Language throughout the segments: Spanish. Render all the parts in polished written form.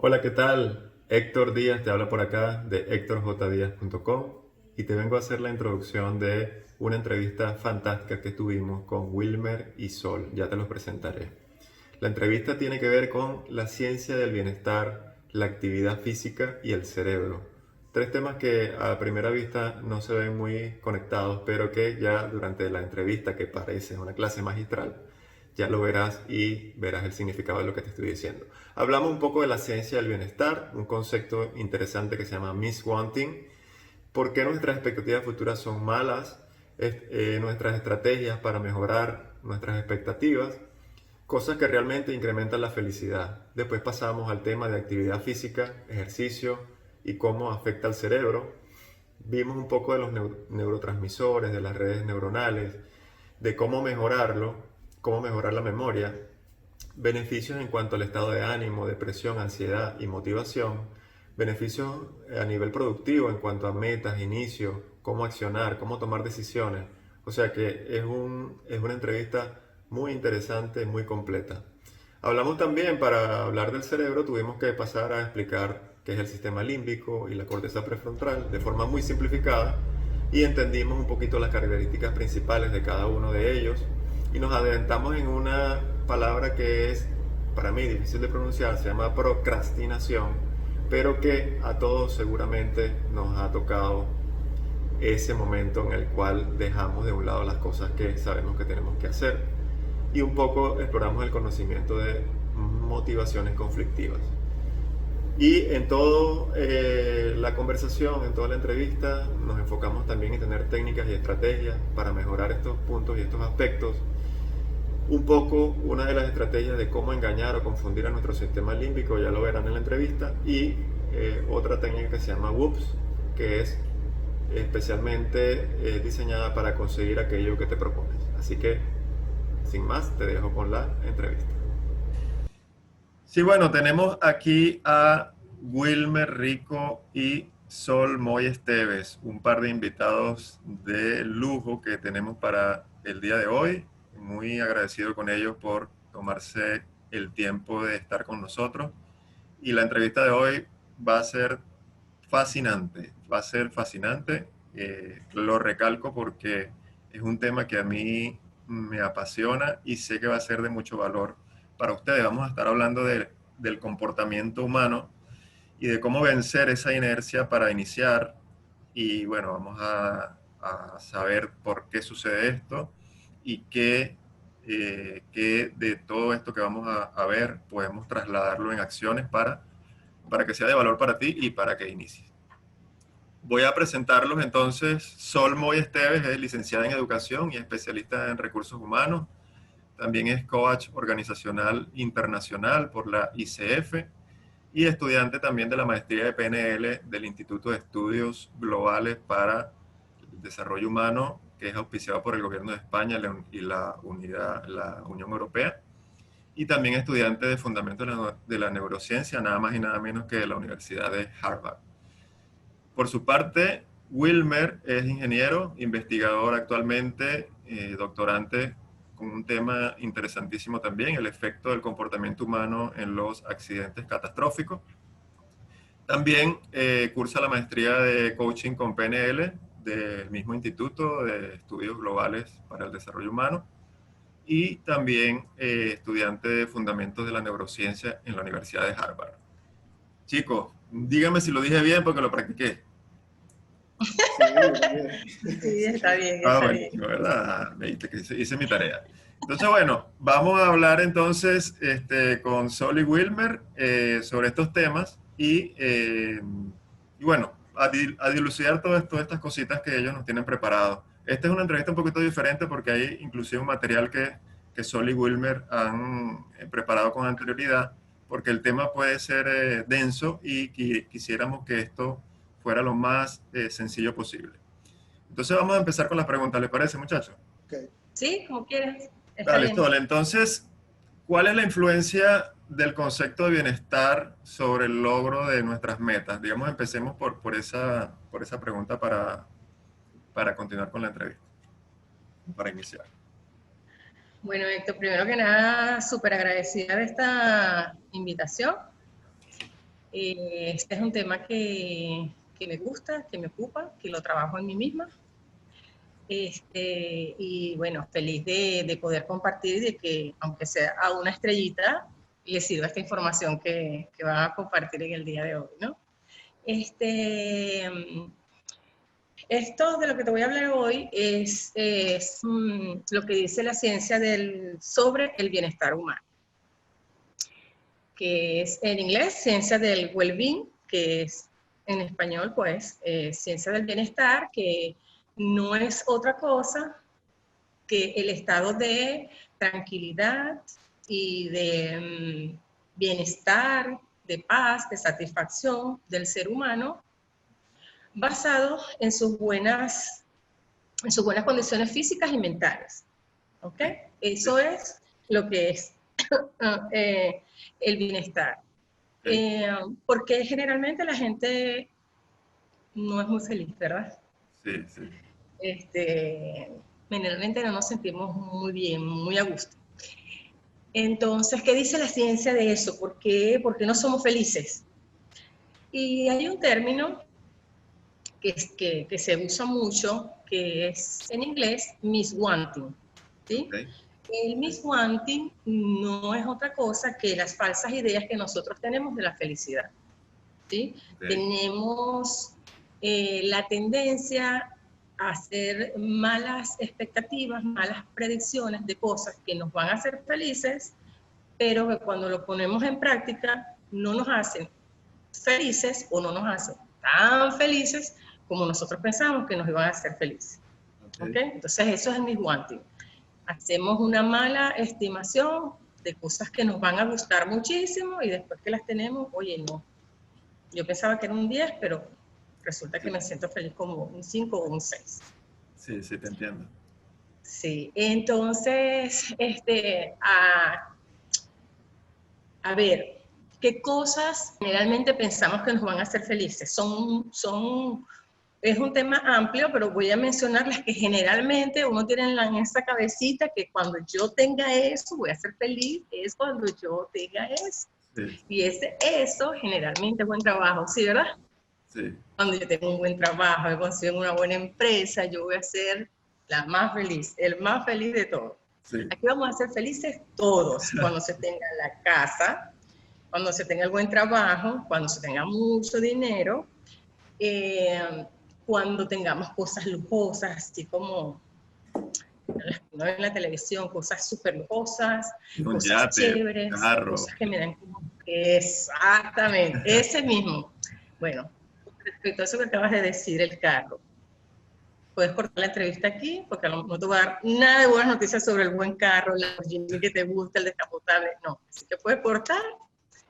Hola, ¿qué tal? Héctor Díaz te habla por acá de hectorjdiaz.com y te vengo a hacer la introducción de una entrevista fantástica que tuvimos con Wilmer y Sol. Ya te los presentaré. La entrevista tiene que ver con la ciencia del bienestar, la actividad física y el cerebro. Tres temas que a primera vista no se ven muy conectados, pero que ya durante la entrevista, que parece una clase magistral, ya lo verás y verás el significado de lo que te estoy diciendo. Hablamos un poco de la ciencia del bienestar, un concepto interesante que se llama miswanting, por qué nuestras expectativas futuras son malas, nuestras estrategias para mejorar nuestras expectativas, cosas que realmente incrementan la felicidad. Después pasamos al tema de actividad física, ejercicio y cómo afecta al cerebro. Vimos un poco de los neurotransmisores, de las redes neuronales, de cómo mejorarlo, cómo mejorar la memoria, beneficios en cuanto al estado de ánimo, depresión, ansiedad y motivación, beneficios a nivel productivo en cuanto a metas, inicios, cómo accionar, cómo tomar decisiones. O sea que es una entrevista muy interesante, muy completa. Hablamos también, para hablar del cerebro, tuvimos que pasar a explicar qué es el sistema límbico y la corteza prefrontal de forma muy simplificada y entendimos un poquito las características principales de cada uno de ellos y nos adentramos en una palabra que es para mí difícil de pronunciar, se llama procrastinación, pero que a todos seguramente nos ha tocado ese momento en el cual dejamos de un lado las cosas que sabemos que tenemos que hacer y un poco exploramos el conocimiento de motivaciones conflictivas. Y en toda la conversación, en toda la entrevista, nos enfocamos también en tener técnicas y estrategias para mejorar estos puntos y estos aspectos. Un poco una de las estrategias de cómo engañar o confundir a nuestro sistema límbico, ya lo verán en la entrevista, y otra técnica que se llama WOOPS, que es especialmente diseñada para conseguir aquello que te propones. Así que, sin más, te dejo con la entrevista. Sí, bueno, tenemos aquí a Wilmer Rico y Sol Moy Esteves, un par de invitados de lujo que tenemos para el día de hoy. Muy agradecido con ellos por tomarse el tiempo de estar con nosotros. Y la entrevista de hoy va a ser fascinante, va a ser fascinante. Lo recalco porque es un tema que a mí me apasiona y sé que va a ser de mucho valor para ustedes. Vamos a estar hablando del comportamiento humano y de cómo vencer esa inercia para iniciar. Y bueno, vamos a saber por qué sucede esto y qué de todo esto que vamos a ver podemos trasladarlo en acciones para que sea de valor para ti y para que inicies. Voy a presentarlos entonces. Sol Moy Esteves es licenciada en Educación y especialista en Recursos Humanos. También es coach organizacional internacional por la ICF y estudiante también de la maestría de PNL del Instituto de Estudios Globales para el Desarrollo Humano, que es auspiciado por el Gobierno de España y la Unión Europea. Y también estudiante de Fundamentos de la Neurociencia, nada más y nada menos que de la Universidad de Harvard. Por su parte, Wilmer es ingeniero, investigador actualmente, doctorante con un tema interesantísimo también, el efecto del comportamiento humano en los accidentes catastróficos. También cursa la maestría de coaching con PNL del mismo Instituto de Estudios Globales para el Desarrollo Humano y también estudiante de Fundamentos de la Neurociencia en la Universidad de Harvard. Chicos, díganme si lo dije bien porque lo practiqué. Sí, está bien, Ah, está bueno, bien. ¿verdad? Viste que hice mi tarea. Entonces, bueno, vamos a hablar entonces con Sol y Wilmer sobre estos temas y bueno, a dilucidar todas estas cositas que ellos nos tienen preparado. Esta es una entrevista un poquito diferente porque hay inclusive un material que Sol y Wilmer han preparado con anterioridad, porque el tema puede ser denso y quisiéramos que esto fuera lo más sencillo posible. Entonces vamos a empezar con las preguntas, ¿les parece, muchachos? Okay. Sí, como quieras, está Dale, bien. Stol. Entonces, ¿cuál es la influencia del concepto de bienestar sobre el logro de nuestras metas? Digamos, empecemos por esa pregunta para continuar con la entrevista, para iniciar. Bueno, Héctor, primero que nada, súper agradecida de esta invitación. Este es un tema que me gusta, que me ocupa, que lo trabajo en mí misma. Y bueno, feliz de poder compartir y de que, aunque sea a una estrellita, le sirva esta información que van a compartir en el día de hoy, ¿no? Esto de lo que te voy a hablar hoy es lo que dice la ciencia sobre el bienestar humano, que es en inglés ciencia del well-being, que es en español pues ciencia del bienestar, que no es otra cosa que el estado de tranquilidad y de bienestar, de paz, de satisfacción del ser humano, basado en sus buenas condiciones físicas y mentales. ¿Ok? Eso es lo que es el bienestar. Porque generalmente la gente no es muy feliz, ¿verdad? Sí, sí. Generalmente no nos sentimos muy bien, muy a gusto. Entonces, ¿qué dice la ciencia de eso? ¿Por qué no somos felices? Y hay un término que se usa mucho, que es en inglés miswanting, ¿sí? Okay. El miswanting no es otra cosa que las falsas ideas que nosotros tenemos de la felicidad, ¿sí? Okay. Tenemos la tendencia a hacer malas expectativas, malas predicciones de cosas que nos van a hacer felices, pero que cuando lo ponemos en práctica no nos hacen felices o no nos hacen tan felices como nosotros pensamos que nos iban a hacer felices. ¿Okay? Entonces eso es el miswanting. Hacemos una mala estimación de cosas que nos van a gustar muchísimo y después que las tenemos, oye, no. Yo pensaba que era un 10, pero resulta que me siento feliz como un 5 o un 6. Sí, sí, te entiendo. Sí, entonces, a ver, ¿qué cosas generalmente pensamos que nos van a hacer felices? Es un tema amplio, pero voy a mencionar las que generalmente uno tiene en esa cabecita, que cuando yo tenga eso, voy a ser feliz, es cuando yo tenga eso. Sí. Y eso generalmente es buen trabajo, ¿sí, verdad? Sí. Cuando yo tengo un buen trabajo, he conseguido una buena empresa, yo voy a ser la más feliz, el más feliz de todos. Sí. Aquí vamos a ser felices todos, cuando se tenga la casa, cuando se tenga el buen trabajo, cuando se tenga mucho dinero, cuando tengamos cosas lujosas, así como no en la televisión, cosas súper lujosas, Un cosas yate, chéveres, carro. cosas que me dan como... Exactamente, ese mismo. Bueno, respecto a eso que acabas de decir, el carro. Puedes cortar la entrevista aquí, porque no te voy a dar nada de buenas noticias sobre el buen carro, el Lamborghini que te gusta, el descapotable. No, así que puedes cortar.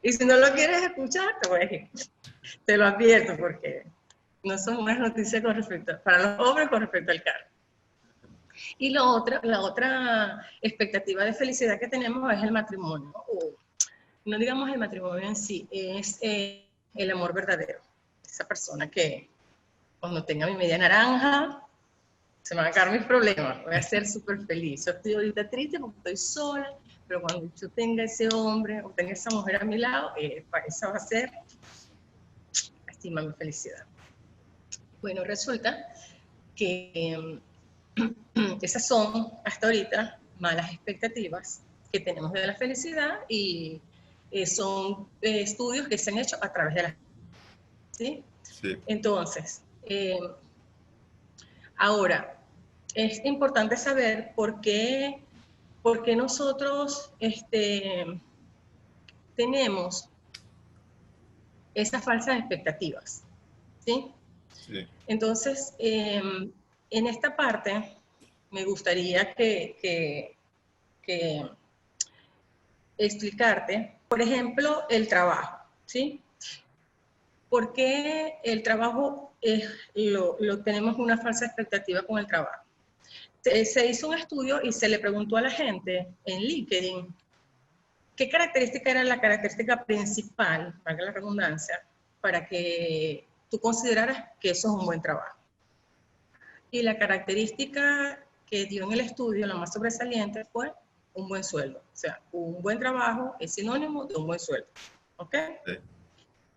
Y si no lo quieres escuchar, te voy a decir. Te lo advierto, porque no son buenas noticias para los hombres con respecto al carro. Y la otra expectativa de felicidad que tenemos es el matrimonio. O, no digamos el matrimonio en sí, es el amor verdadero. Esa persona que cuando tenga mi media naranja, se me van a acabar mis problemas, voy a ser súper feliz. Yo estoy ahorita triste porque estoy sola, pero cuando yo tenga ese hombre o tenga esa mujer a mi lado, esa va a ser, estima mi felicidad. Bueno, resulta que esas son, hasta ahorita, malas expectativas que tenemos de la felicidad y son estudios que se han hecho a través de la... ¿sí? Sí. Entonces, ahora, es importante saber por qué nosotros tenemos esas falsas expectativas, ¿sí? Sí. Entonces, en esta parte me gustaría que explicarte, por ejemplo, el trabajo, ¿sí? ¿Por qué el trabajo lo tenemos una falsa expectativa con el trabajo? Se hizo un estudio y se le preguntó a la gente en LinkedIn qué característica era la característica principal, valga la redundancia, para que tú consideraras que eso es un buen trabajo. Y la característica que dio en el estudio, la más sobresaliente, fue un buen sueldo. O sea, un buen trabajo es sinónimo de un buen sueldo. ¿Ok? Sí.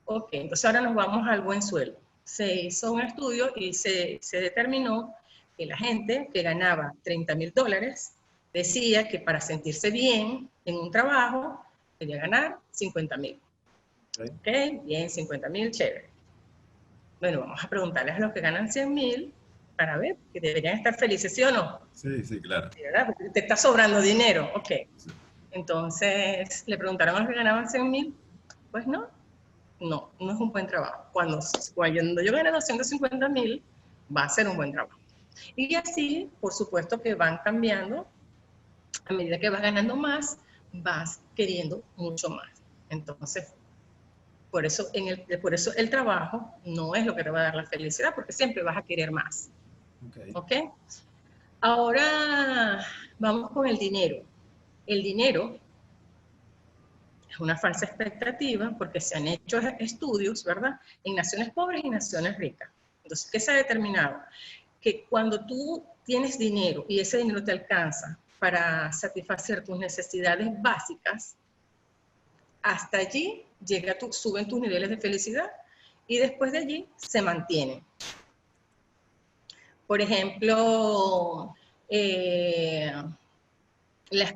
Ok, entonces ahora nos vamos al buen sueldo. Se hizo un estudio y se determinó que la gente que ganaba $30,000 decía que para sentirse bien en un trabajo quería ganar 50,000. Ok, bien, 50,000, chévere. Bueno, vamos a preguntarles a los que ganan 100,000 para ver que deberían estar felices, ¿sí o no? Sí, sí, claro. Sí, ¿verdad? Porque te está sobrando dinero, ok. Sí. Entonces le preguntaron a los que ganaban 100,000, pues no, no es un buen trabajo. Cuando yo gane 250,000, va a ser un buen trabajo. Y así, por supuesto que van cambiando, a medida que vas ganando más, vas queriendo mucho más. Entonces, por eso el trabajo no es lo que te va a dar la felicidad, porque siempre vas a querer más. ¿Ok? Ahora vamos con el dinero. El dinero es una falsa expectativa porque se han hecho estudios, ¿verdad? En naciones pobres y naciones ricas. Entonces, ¿qué se ha determinado? Que cuando tú tienes dinero y ese dinero te alcanza para satisfacer tus necesidades básicas, hasta allí suben tus niveles de felicidad y después de allí se mantienen. Por ejemplo, las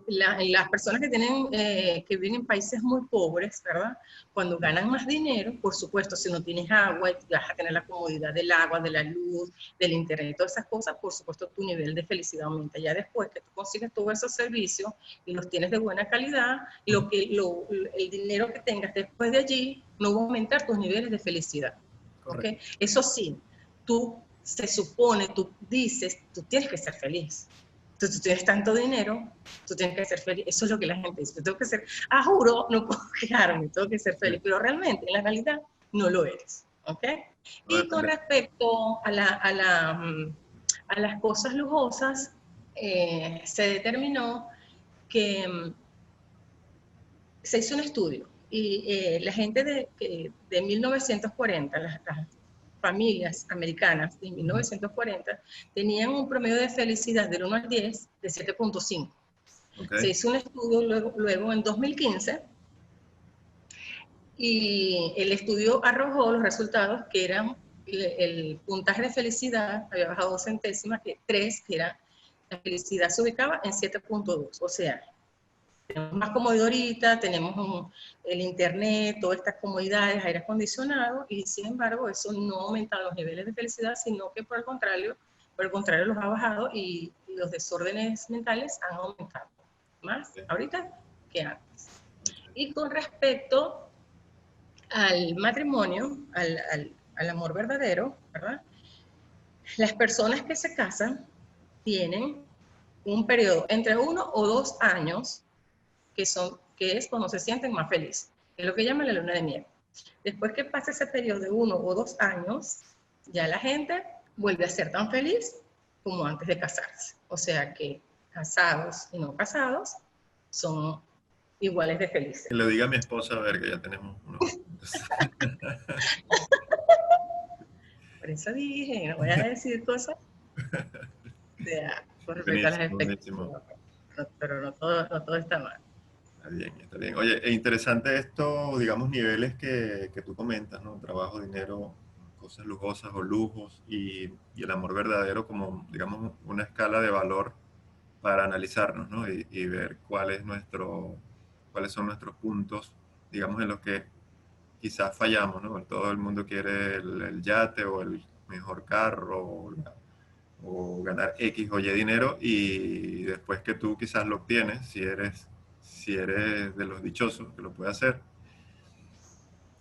personas que viven en países muy pobres, ¿verdad? Cuando ganan más dinero, por supuesto, si no tienes agua, vas a tener la comodidad del agua, de la luz, del internet, todas esas cosas, por supuesto, tu nivel de felicidad aumenta. Ya después que tú consigues todos esos servicios y los tienes de buena calidad, el dinero que tengas después de allí no va a aumentar tus niveles de felicidad. ¿Okay? Eso sí, tú dices, tú tienes que ser feliz. Entonces, tú tienes tanto dinero, tú tienes que ser feliz. Eso es lo que la gente dice. Yo tengo que ser, juro, no puedo quejarme, tengo que ser feliz. Pero realmente, en la realidad, no lo eres. ¿Ok? Y con respecto a las cosas lujosas, se determinó que se hizo un estudio y la gente de 1940, las familias americanas de 1940 tenían un promedio de felicidad del 1 al 10 de 7.5. Okay. Se hizo un estudio luego en 2015 y el estudio arrojó los resultados que eran el puntaje de felicidad había bajado 2 centésimas, que 3, que era la felicidad se ubicaba en 7.2, o sea, tenemos más comodidad ahorita, tenemos el internet, todas estas comodidades, aire acondicionado, y sin embargo eso no ha aumentado los niveles de felicidad, sino que por el contrario los ha bajado y los desórdenes mentales han aumentado más ahorita que antes. Y con respecto al matrimonio, al amor verdadero, ¿verdad? Las personas que se casan tienen un periodo entre 1 o 2 años que es cuando se sienten más felices, que es lo que llaman la luna de miel. Después que pase ese periodo de 1 o 2 años, ya la gente vuelve a ser tan feliz como antes de casarse. O sea que casados y no casados son iguales de felices. Que le diga a mi esposa a ver que ya tenemos unos. Por eso dije, no voy a decir cosas con respecto a las expectativas. Pero no todo está mal. Está bien, está bien. Oye, es interesante esto, digamos, niveles que tú comentas, ¿no? Trabajo, dinero, cosas lujosas o lujos y el amor verdadero como, digamos, una escala de valor para analizarnos, ¿no? Y ver cuáles son nuestros puntos, digamos, en los que quizás fallamos, ¿no? Todo el mundo quiere el yate o el mejor carro o ganar X o Y dinero y después que tú quizás lo obtienes, si eres de los dichosos que lo puede hacer,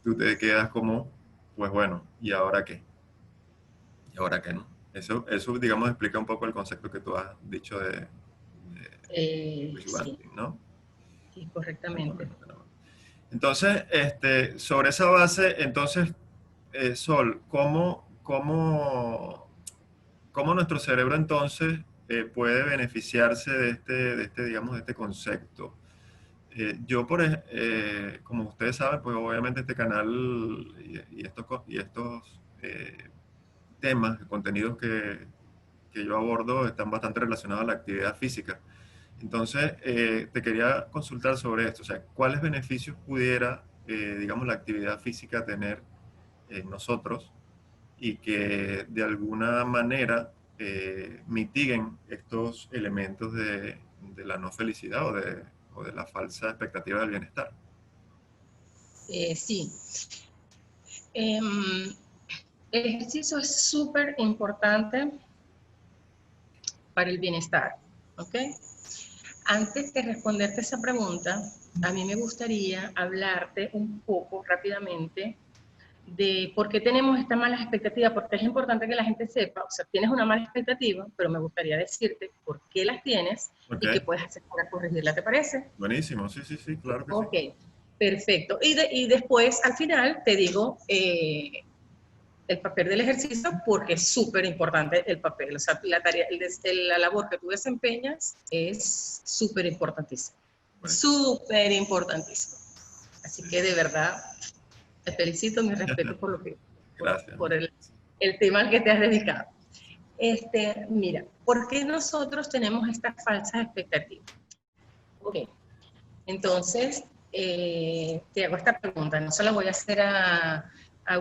tú te quedas como, pues bueno, ¿y ahora qué? ¿Y ahora qué no? Eso digamos, explica un poco el concepto que tú has dicho de sí. ¿no? Sí, correctamente. Entonces, sobre esa base, entonces, Sol, ¿cómo nuestro cerebro entonces puede beneficiarse digamos, de este concepto? Yo, como ustedes saben, pues obviamente este canal y estos temas, contenidos que yo abordo están bastante relacionados a la actividad física. Entonces, te quería consultar sobre esto, o sea, ¿cuáles beneficios pudiera digamos, la actividad física tener en nosotros y que de alguna manera mitiguen estos elementos de la no felicidad o de la falsa expectativa del bienestar. Sí. El ejercicio es súper importante para el bienestar, ¿ok? Antes de responderte esa pregunta, a mí me gustaría hablarte un poco rápidamente de por qué tenemos esta mala expectativa, porque es importante que la gente sepa, o sea, tienes una mala expectativa, pero me gustaría decirte por qué las tienes y qué Ok, puedes hacer para corregirla, ¿te parece? buenísimo, sí, sí, sí, claro que sí. Ok, perfecto. Y después, al final, te digo el papel del ejercicio porque es súper importante el papel. O sea, la tarea, la labor que tú desempeñas es súper importantísima. Buenísimo. Súper importantísimo. Así Sí. que de verdad, te felicito, mi respeto por lo que, Gracias. por el tema al que te has dedicado. Mira, ¿por qué nosotros tenemos estas falsas expectativas? Ok, entonces, te hago esta pregunta, no se la voy a hacer a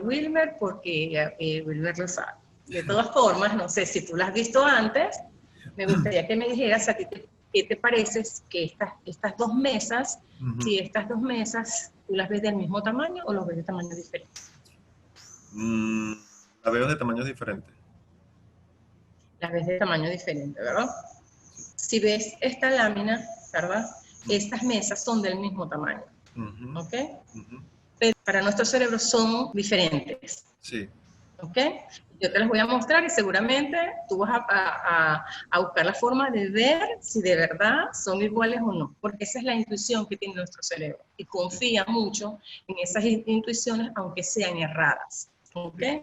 Wilmer porque Wilmer lo sabe. De todas formas, no sé si tú la has visto antes, me gustaría que me dijeras a ti qué te parece que estas dos mesas, si estas dos mesas tú las ves del mismo tamaño o los ves de tamaño diferente. La veo de tamaños diferentes. Las ves de tamaño diferente, ¿verdad? Sí. Si ves esta lámina, ¿verdad? Estas mesas son del mismo tamaño, Ujú, ¿ok? ujú. Pero para nuestro cerebro son diferentes, Sí. ¿ok? Yo te las voy a mostrar y seguramente tú vas a buscar la forma de ver si de verdad son iguales o no, porque esa es la intuición que tiene nuestro cerebro y confía mucho en esas intuiciones aunque sean erradas, ¿ok? Sí.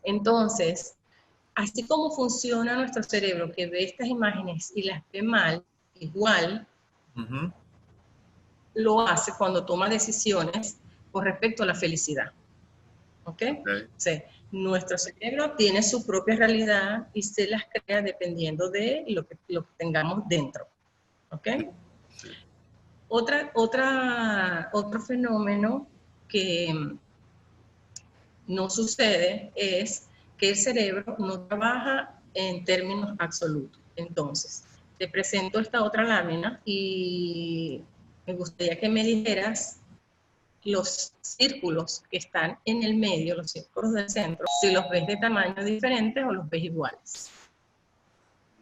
Entonces, así como funciona nuestro cerebro que ve estas imágenes y las ve mal, igual Ujú. lo hace cuando toma decisiones con respecto a la felicidad. ¿Ok? Ok. O sea, nuestro cerebro tiene su propia realidad y se las crea dependiendo de lo que tengamos dentro. ¿Ok? Sí. Sí. Otro fenómeno que no sucede es que el cerebro no trabaja en términos absolutos. Entonces, te presento esta otra lámina y me gustaría que me dijeras los círculos que están en el medio, los círculos del centro, si los ves de tamaño diferente o los ves iguales.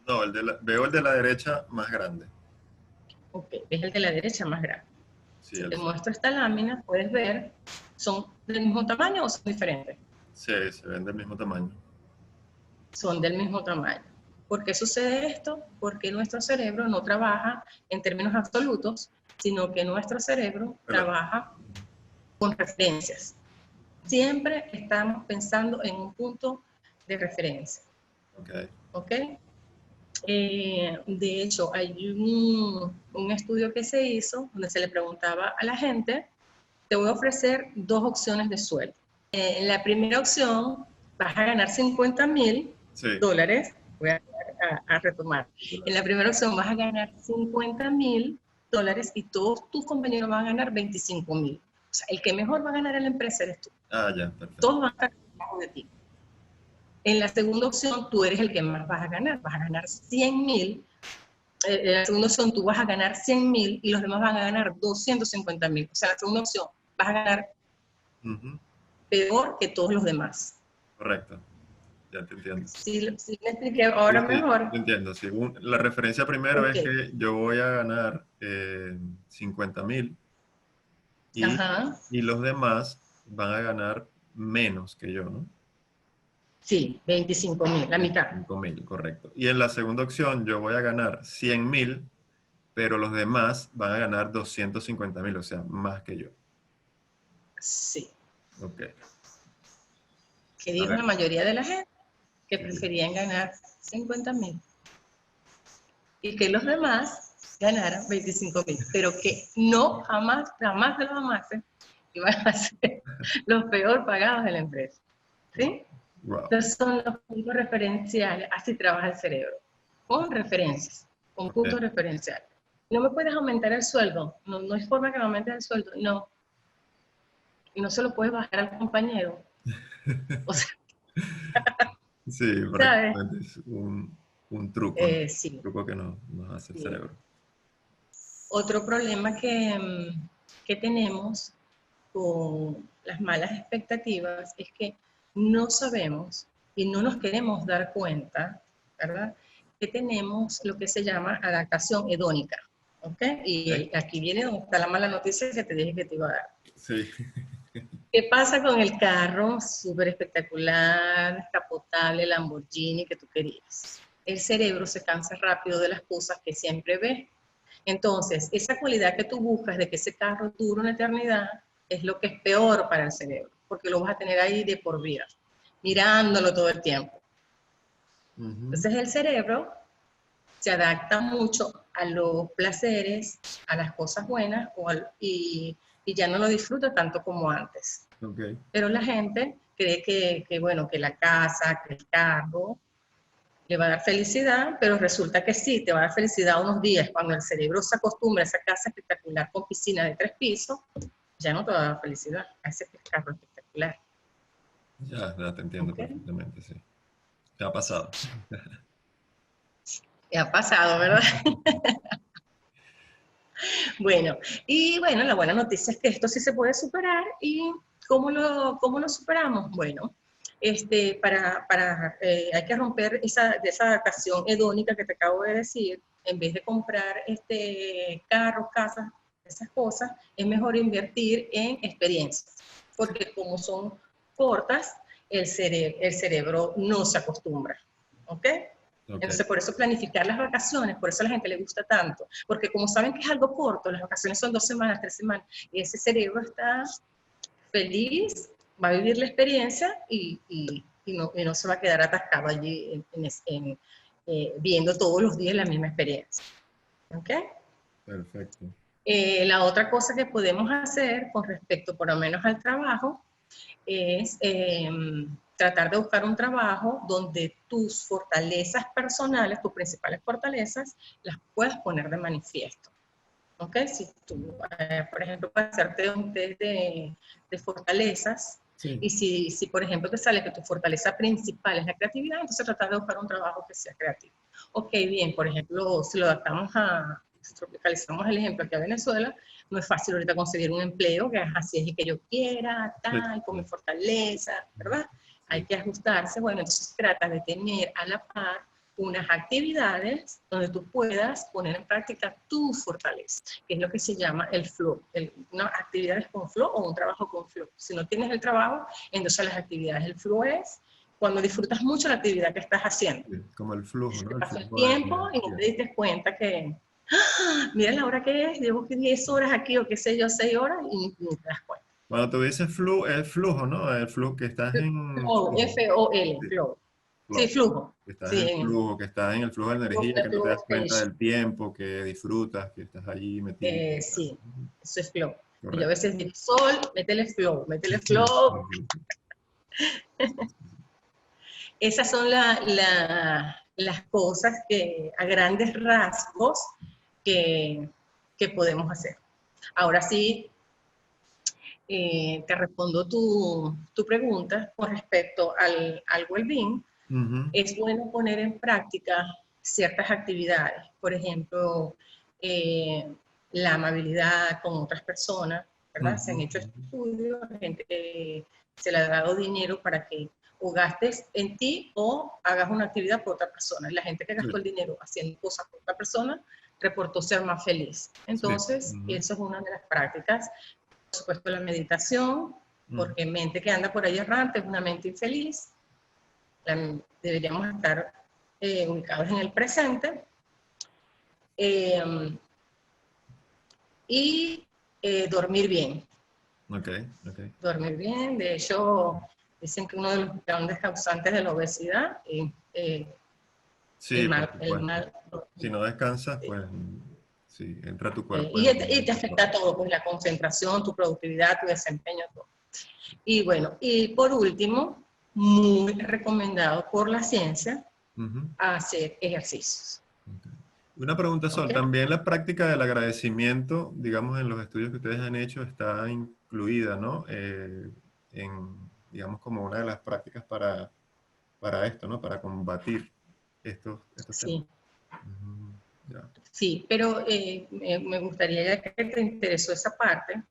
No, veo el de la derecha más grande. Ok, ves el de la derecha más grande. Sí, Si el te centro. muestro esta lámina, puedes ver, ¿son del mismo tamaño o son diferentes? Sí, se ven del mismo tamaño. Son del mismo tamaño. ¿Por qué sucede esto? Porque nuestro cerebro no trabaja en términos absolutos, sino que nuestro cerebro Rela- trabaja con referencias. Siempre estamos pensando en un punto de referencia. Ok. ¿Ok? De hecho, hay un estudio que se hizo donde se le preguntaba a la gente, te voy a ofrecer dos opciones de sueldo. En la primera opción vas a ganar 50.000 Sí. dólares, voy a retomar. En la primera opción vas a ganar 50.000 dólares y todos tus compañeros van a ganar 25.000. O sea, el que mejor va a ganar en la empresa eres tú. Ah, ya, perfecto. Todos van a estar debajo de ti. En la segunda opción, tú eres el que más vas a ganar 100.000. En la segunda opción, tú vas a ganar 100.000 y los demás van a ganar 250.000. O sea, en la segunda opción, vas a ganar Ujú. peor que todos los demás. Correcto. Ya te entiendo. Sí me expliqué Sí, ahora sí, mejor. te entiendo. Sí, la referencia primero Ok. es que yo voy a ganar 50.000 y, Ajá. y los demás van a ganar menos que yo, ¿no? Sí, 25.000, la mitad. 25.000, correcto. Y en la segunda opción yo voy a ganar 100.000, pero los demás van a ganar 250.000, o sea, más que yo. Sí. Ok. Que A dijo ver. la mayoría de la gente que ¿Qué digo? preferían ganar 50.000 y que los demás ganaran 25.000, pero que no jamás, jamás de los jamás iban a ser los peor pagados de la empresa. Wow. ¿Sí? Wow. Entonces son los puntos referenciales, así trabaja el cerebro, con referencias, con Ok. puntos referenciales. No me puedes aumentar el sueldo, no, no hay forma que me aumentes el sueldo, no, y no se lo puedes bajar al compañero. O sea, Sí, ¿sabes? prácticamente es un truco, ¿no? Un Sí, truco que nos hace el sí. cerebro. Otro problema que tenemos con las malas expectativas es que no sabemos y no nos queremos dar cuenta, ¿verdad? Que tenemos lo que se llama adaptación hedónica, ¿ok? ¿Ok? Y aquí viene donde está la mala noticia que te dije que te iba a dar. Sí. ¿Qué pasa con el carro súper espectacular, descapotable, Lamborghini que tú querías? El cerebro se cansa rápido de las cosas que siempre ve. Entonces, esa cualidad que tú buscas de que ese carro dure una eternidad es lo que es peor para el cerebro, porque lo vas a tener ahí de por vida, mirándolo todo el tiempo. Ujú. Entonces, el cerebro se adapta mucho a los placeres, a las cosas buenas y ya no lo disfruta tanto como antes. Ok. Pero la gente cree bueno, que la casa, que el carro le va a dar felicidad, pero resulta que sí, te va a dar felicidad unos días. Cuando el cerebro se acostumbra a esa casa espectacular con piscina de 3 pisos, ya no te va a dar felicidad a ese carro espectacular. Ya te entiendo ¿Ok? perfectamente, sí. ¿Qué ha pasado? Y ha pasado, ¿verdad? Bueno, y bueno, la buena noticia es que esto sí se puede superar. ¿Y cómo lo superamos? Bueno, hay que romper de esa adaptación hedónica que te acabo de decir. En vez de comprar carros, casas, esas cosas, es mejor invertir en experiencias, porque como son cortas, el cerebro no se acostumbra, ¿ok? Ok. Entonces, por eso planificar las vacaciones, por eso a la gente le gusta tanto, porque como saben que es algo corto, las vacaciones son 2 semanas, 3 semanas, y ese cerebro está feliz, va a vivir la experiencia y no se va a quedar atascado allí viendo todos los días la misma experiencia. ¿Ok? Perfecto. La otra cosa que podemos hacer con respecto por lo menos al trabajo es tratar de buscar un trabajo donde tus fortalezas personales, tus principales fortalezas, las puedas poner de manifiesto. ¿Ok? Si tú, por ejemplo, para hacerte un test de fortalezas, Sí. y si, por ejemplo, te sale que tu fortaleza principal es la creatividad, entonces tratar de buscar un trabajo que sea creativo. Ok, bien, por ejemplo, si lo adaptamos si tropicalizamos el ejemplo aquí a Venezuela, no es fácil ahorita conseguir un empleo que así es y que yo quiera, Sí. tal, con mi fortaleza, ¿verdad? Hay Sí. que ajustarse. Bueno, entonces trata de tener a la par unas actividades donde tú puedas poner en práctica tu fortaleza, que es lo que se llama el flow, una actividades con flow o un trabajo con flow. Si no tienes el trabajo, entonces las actividades, el flow es cuando disfrutas mucho la actividad que estás haciendo. Sí. Como el flujo, Se te ¿no? El pasa el flujo de tiempo y no te energía. diste cuenta que, mira la hora que es, llevo 10 horas aquí o qué sé yo, 6 horas y ni te das cuenta. Cuando tú dices el flujo, ¿no? El flujo que estás en Flow, flujo. F-O-L, Sí. flow. Sí, Flow. flujo. Que estás Sí, en flujo, que estás en el flujo de energía, que no te flow das cuenta station. del tiempo, que disfrutas, que estás allí metido. Sí, eso es flow. Y yo a Correcto. veces digo, Sol, métele flow. Esas son las cosas que a grandes rasgos que, que podemos hacer. Ahora sí, te respondo tu pregunta con respecto al well-being. Ujú. Es bueno poner en práctica ciertas actividades, por ejemplo, eh, la amabilidad con otras personas, ¿verdad? Se han Ujú. hecho estudios, gente que se le ha dado dinero para que o gastes en ti o hagas una actividad por otra persona. La gente que Sí, gastó el dinero haciendo cosas por otra persona reportó ser más feliz. sí. Entonces, Ujú. eso es una de las prácticas. Por supuesto, la meditación, Ujú. porque mente que anda por ahí errante es una mente infeliz. Deberíamos estar ubicados en el presente eh, y dormir bien. Ok, ok. Dormir bien, de hecho, dicen que uno de los grandes causantes de la obesidad es Sí, por el supuesto. mal Si dormir. no descansas, pues sí, entra a tu cuerpo Y te afecta todo, pues la concentración, tu productividad, tu desempeño, todo. Y bueno, y por último, muy recomendado por la ciencia, Ujú. hacer ejercicios. Ok. Una pregunta, Sol. ¿Ok? También la práctica del agradecimiento, digamos, en los estudios que ustedes han hecho, está incluida, ¿no? Digamos, como una de las prácticas para esto, ¿no? Para combatir estos temas. Sí, Ujú, ya. sí, pero me gustaría, ya que te interesó esa parte,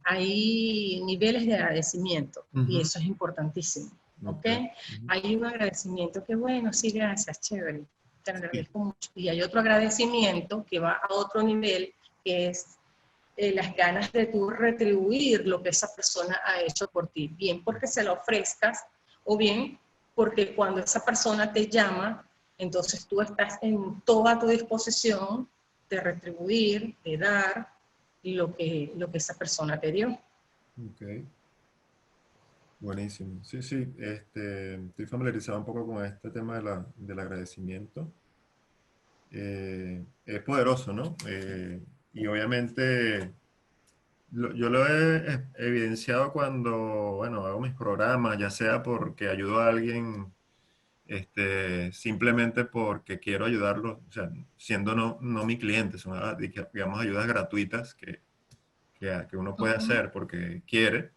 hay niveles de agradecimiento y Ujú, eso es importantísimo. ¿Ok? ok, ujú, Hay un agradecimiento que, bueno, sí, gracias, chévere, te sí, agradezco mucho. Y hay otro agradecimiento que va a otro nivel, que es las ganas de tú retribuir lo que esa persona ha hecho por ti, bien porque se lo ofrezcas o bien porque cuando esa persona te llama, entonces tú estás en toda tu disposición de retribuir, de dar lo que esa persona te dio. ok. Buenísimo. Sí, sí, estoy familiarizado un poco con este tema del agradecimiento. Es poderoso, ¿no? Y obviamente yo lo he evidenciado cuando, bueno, hago mis programas, ya sea porque ayudo a alguien, simplemente porque quiero ayudarlo, o sea, siendo no mi cliente, son, digamos, ayudas gratuitas que uno puede Ujú. hacer porque quiere.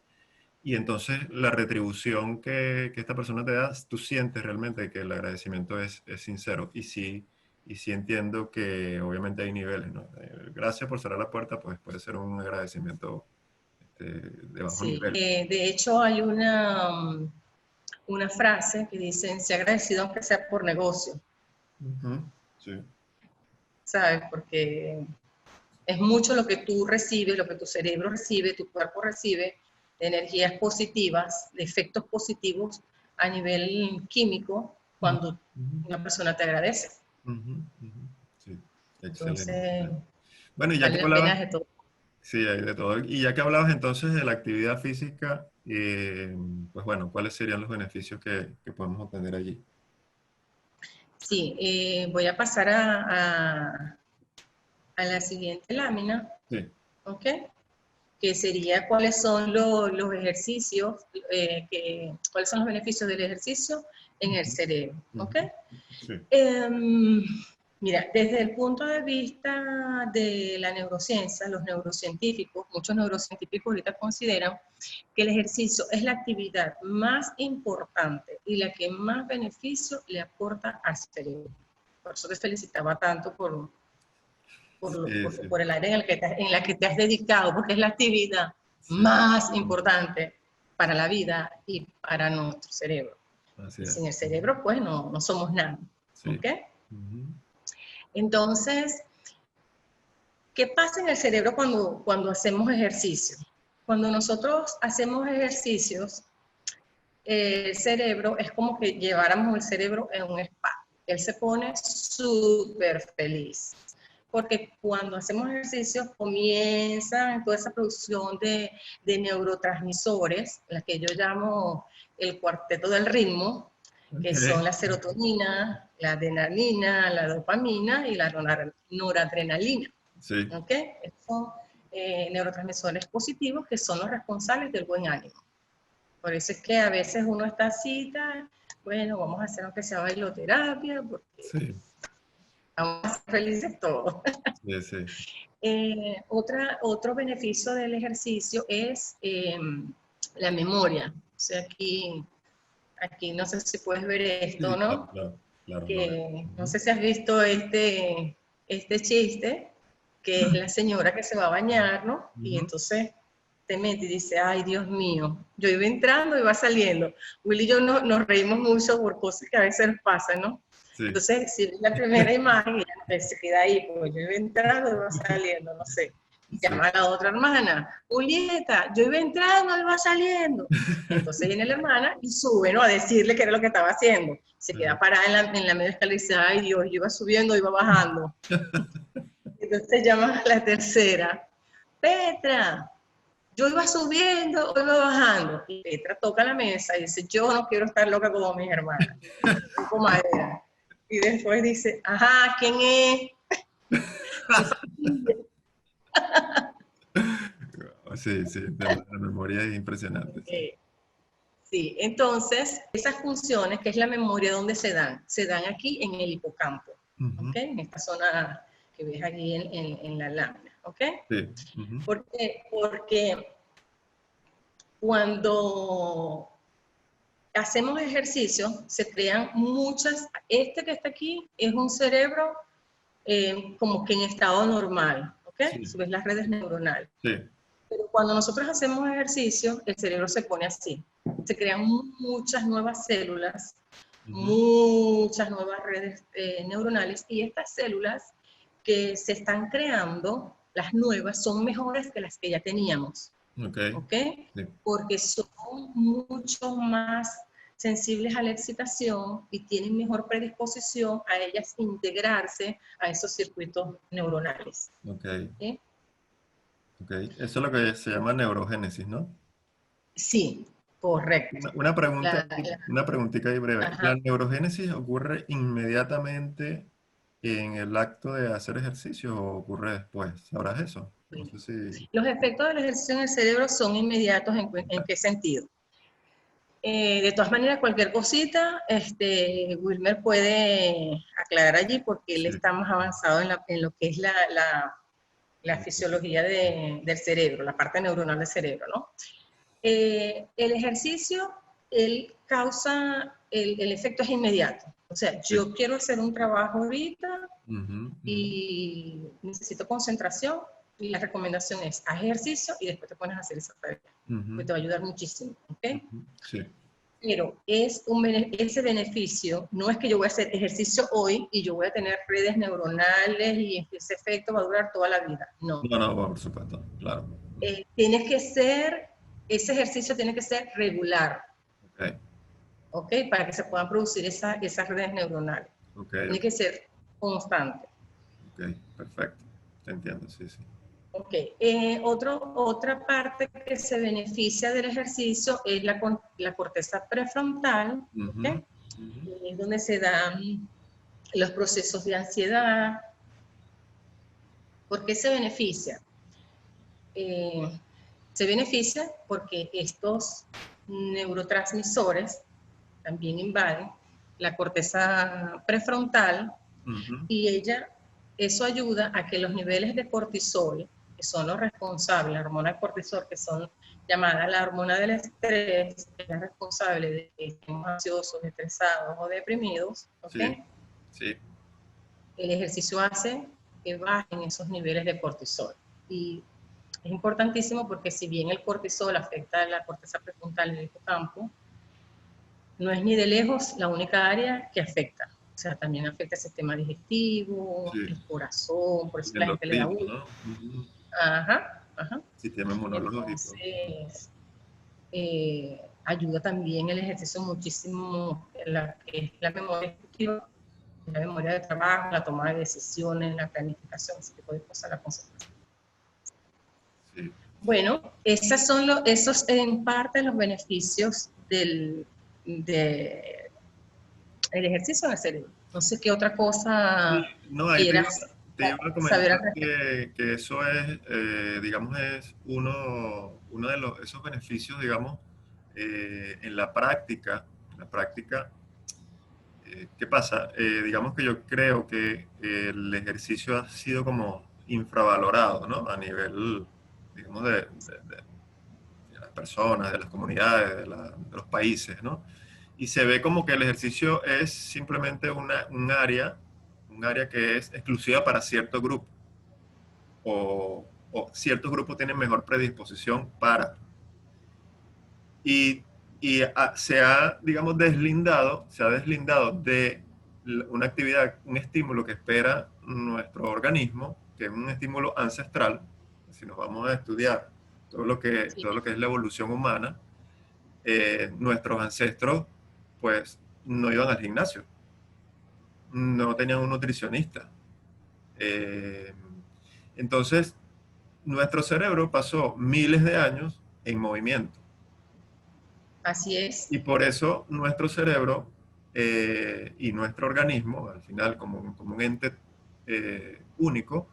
Y entonces la retribución que esta persona te da, tú sientes realmente que el agradecimiento es sincero. Y sí entiendo que obviamente hay niveles, ¿no? Gracias por cerrar la puerta, pues puede ser un agradecimiento de bajo Sí, nivel. de hecho hay una frase que dice, sea agradecido aunque sea por negocio, Ujú, sí, ¿sabes? Porque es mucho lo que tú recibes, lo que tu cerebro recibe, tu cuerpo recibe, de energías positivas, de efectos positivos a nivel químico, ujú, cuando ujú, una persona te agradece. ujú, ujú, sí, excelente, Entonces, excelente. Bueno, y ya que vale la pena hablabas, de todo. sí, hay de todo. Y ya que hablabas entonces de la actividad física, pues bueno, ¿cuáles serían los beneficios que podemos obtener allí? Sí, voy a pasar a la siguiente lámina, Sí. ¿ok? Que sería cuáles son los ejercicios, cuáles son los beneficios del ejercicio en el Ujú, cerebro, ¿ok? ujú, sí. Eh, Mira, desde el punto de vista de la neurociencia, los neurocientíficos, muchos neurocientíficos ahorita consideran que el ejercicio es la actividad más importante y la que más beneficio le aporta al cerebro. Por eso te felicitaba tanto Sí, sí, por el área en la que te has dedicado, porque es la actividad sí, más importante para la vida y para nuestro cerebro. así Y es. sin el Ujú, cerebro, pues no somos nada. sí. ¿Ok? Ujú, Entonces, ¿qué pasa en el cerebro cuando hacemos ejercicio? Cuando nosotros hacemos ejercicios, el cerebro es como que lleváramos el cerebro en un spa. Él se pone súper feliz. Porque cuando hacemos ejercicios comienza toda esa producción de neurotransmisores, la que yo llamo el cuarteto del ritmo, ok, que son la serotonina, la adrenalina, la dopamina y la noradrenalina. sí. ¿Ok? Estos son neurotransmisores positivos que son los responsables del buen ánimo. Por eso es que a veces uno está así, bueno, vamos a hacer aunque sea bailoterapia, porque Sí, vamos a ser felices todos. sí, sí. Otro beneficio del ejercicio es la memoria. O sea, aquí no sé si puedes ver esto, Sí, claro, ¿no? claro, claro, lo veo. Que no Ujú, sé si has visto este chiste, que es la señora que se va a bañar, ¿no? Y ujú, entonces te mete y dice, ay, Dios mío, yo iba entrando y va saliendo. Willy y yo nos reímos mucho por cosas que a veces nos pasan, ¿no? sí. Entonces, si ves la primera imagen, ella se queda ahí, porque yo iba entrando y va saliendo, no sé. Y Sí. llama a la otra hermana, Julieta, yo iba entrando y va saliendo. Entonces viene la hermana y sube, ¿no? A decirle qué era lo que estaba haciendo. Se queda parada en la media escalera y dice, ay Dios, yo iba subiendo, iba bajando. Entonces llama a la tercera, Petra, yo iba subiendo o iba bajando. Y Petra toca la mesa y dice, yo no quiero estar loca como mis hermanas. Toco madera. Y después dice, ajá, ¿quién es? Mi familia. Sí, sí, la memoria es impresionante, sí. Sí, entonces esas funciones, que es la memoria, ¿dónde se dan? Se dan aquí en el hipocampo. Ujú. ¿ok? En esta zona que ves aquí en la lámina, ¿ok? Sí. Ujú. Porque cuando hacemos ejercicio, se crean muchas, este que está aquí es un cerebro como que en estado normal, ¿ok? Sí. Si ves las redes neuronales. Sí. Pero cuando nosotros hacemos ejercicio, el cerebro se pone así. Se crean muchas nuevas células, Ujú. muchas nuevas redes neuronales, y estas células que se están creando, las nuevas, son mejores que las que ya teníamos. Ok. ¿Ok? Sí. Porque son mucho más sensibles a la excitación y tienen mejor predisposición a ellas integrarse a esos circuitos neuronales. Ok. ¿Sí? Ok. Eso es lo que se llama neurogénesis, ¿no? Sí, correcto. Una pregunta, La, la, una preguntita ahí breve. ¿La ajá. neurogénesis ocurre inmediatamente en el acto de hacer ejercicio o ocurre después? ¿Sabrás eso? No Bueno, sé si... los efectos del ejercicio en el cerebro son inmediatos. ¿En qué sentido? De todas maneras, cualquier cosita, Wilmer puede aclarar allí porque él Sí. está más avanzado en lo que es la fisiología del cerebro, la parte neuronal del cerebro, ¿no? El ejercicio, él causa, el efecto es inmediato. O sea, Sí. yo quiero hacer un trabajo ahorita Ujú, ujú, y necesito concentración, y la recomendación es haz ejercicio y después te pones a hacer esa tarea, ujú, que te va a ayudar muchísimo, ¿ok? ujú. Sí. Pero ese beneficio no es que yo voy a hacer ejercicio hoy y yo voy a tener redes neuronales y ese efecto va a durar toda la vida. No. No, no, por supuesto, claro. Tienes que ser, ese ejercicio tiene que ser regular, Ok, ¿ok? Para que se puedan producir esas redes neuronales. ok, Tiene que ser constante. ok, perfecto. Te entiendo, sí, sí. Ok, otra parte que se beneficia del ejercicio es la corteza prefrontal, ¿ok? Ujú, ujú. Es donde se dan los procesos de ansiedad. ¿Por qué se beneficia? Eh, Se beneficia porque estos neurotransmisores también invaden la corteza prefrontal Ujú. y eso ayuda a que los niveles de cortisol, que son los responsables, la hormona de cortisol, que son llamadas la hormona del estrés, que es la responsable de que estemos ansiosos, estresados o deprimidos, ¿ok? Sí, sí, El ejercicio hace que bajen esos niveles de cortisol. Y es importantísimo porque si bien el cortisol afecta a la corteza prefrontal y el hipocampo, no es ni de lejos la única área que afecta. O sea, también afecta el sistema digestivo, sí. el corazón, por eso El la gente le da endocrino, uno. ¿no? Ujú. Ajá, ajá. Sistema inmunológico. Entonces, ayuda también el ejercicio muchísimo en la que es la memoria ejecutiva, la memoria de trabajo, la toma de decisiones, la planificación, ese tipo de cosas, la concentración. Sí. Bueno, esos en parte los beneficios de, el ejercicio en el cerebro. No sé qué otra Sí, cosa no, ahí quieras te iba a saber comentar al respecto. que eso es, digamos, es uno de esos beneficios, digamos, en la práctica. En la práctica, ¿qué pasa? Digamos que yo creo que el ejercicio ha sido como infravalorado, ¿no? A nivel, digamos, de las personas, de las comunidades, de los países, ¿no? Y se ve como que el ejercicio es simplemente un área que es exclusiva para cierto grupo, o ciertos grupos tienen mejor predisposición para. Y, se ha, digamos, se ha deslindado de una actividad, un estímulo que espera nuestro organismo, que es un estímulo ancestral. Si nos vamos a estudiar Sí, todo lo que es la evolución humana, nuestros ancestros pues no iban al gimnasio, no tenían un nutricionista. Eh, entonces, nuestro cerebro pasó miles de años en movimiento así es, y por eso nuestro cerebro y nuestro organismo, al final como un ente único,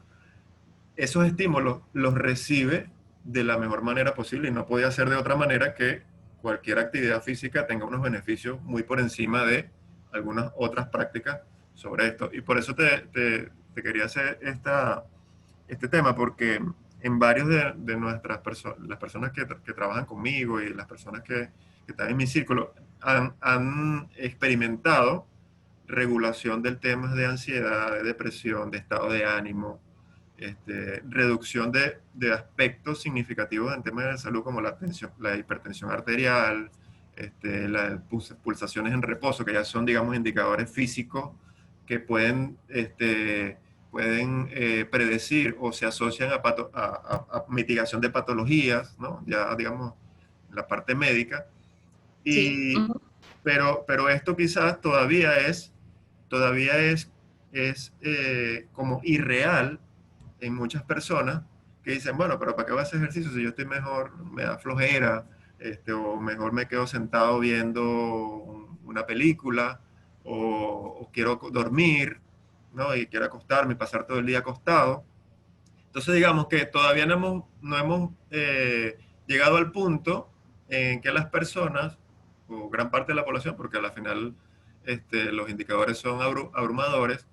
esos estímulos los recibe de la mejor manera posible y no podía ser de otra manera que cualquier actividad física tenga unos beneficios muy por encima de algunas otras prácticas sobre esto. Y por eso te quería hacer este tema, porque en varios de nuestras personas, las personas que trabajan conmigo y las personas que están en mi círculo, han experimentado regulación del tema de ansiedad, de depresión, de estado de ánimo, reducción de aspectos significativos en temas de salud como la hipertensión arterial, las pulsaciones en reposo, que ya son, digamos, indicadores físicos que pueden predecir o se asocian a mitigación de patologías, ¿no? Ya, digamos, la parte médica. Sí. Y, pero esto quizás todavía es como irreal en muchas personas que dicen, bueno, pero ¿para qué voy a hacer ejercicio si yo estoy mejor, me da flojera, o mejor me quedo sentado viendo una película, o quiero dormir, ¿no? Y quiero acostarme y pasar todo el día acostado. Entonces, digamos que todavía no hemos llegado al punto en que las personas, o gran parte de la población, porque al final los indicadores son abrumadores,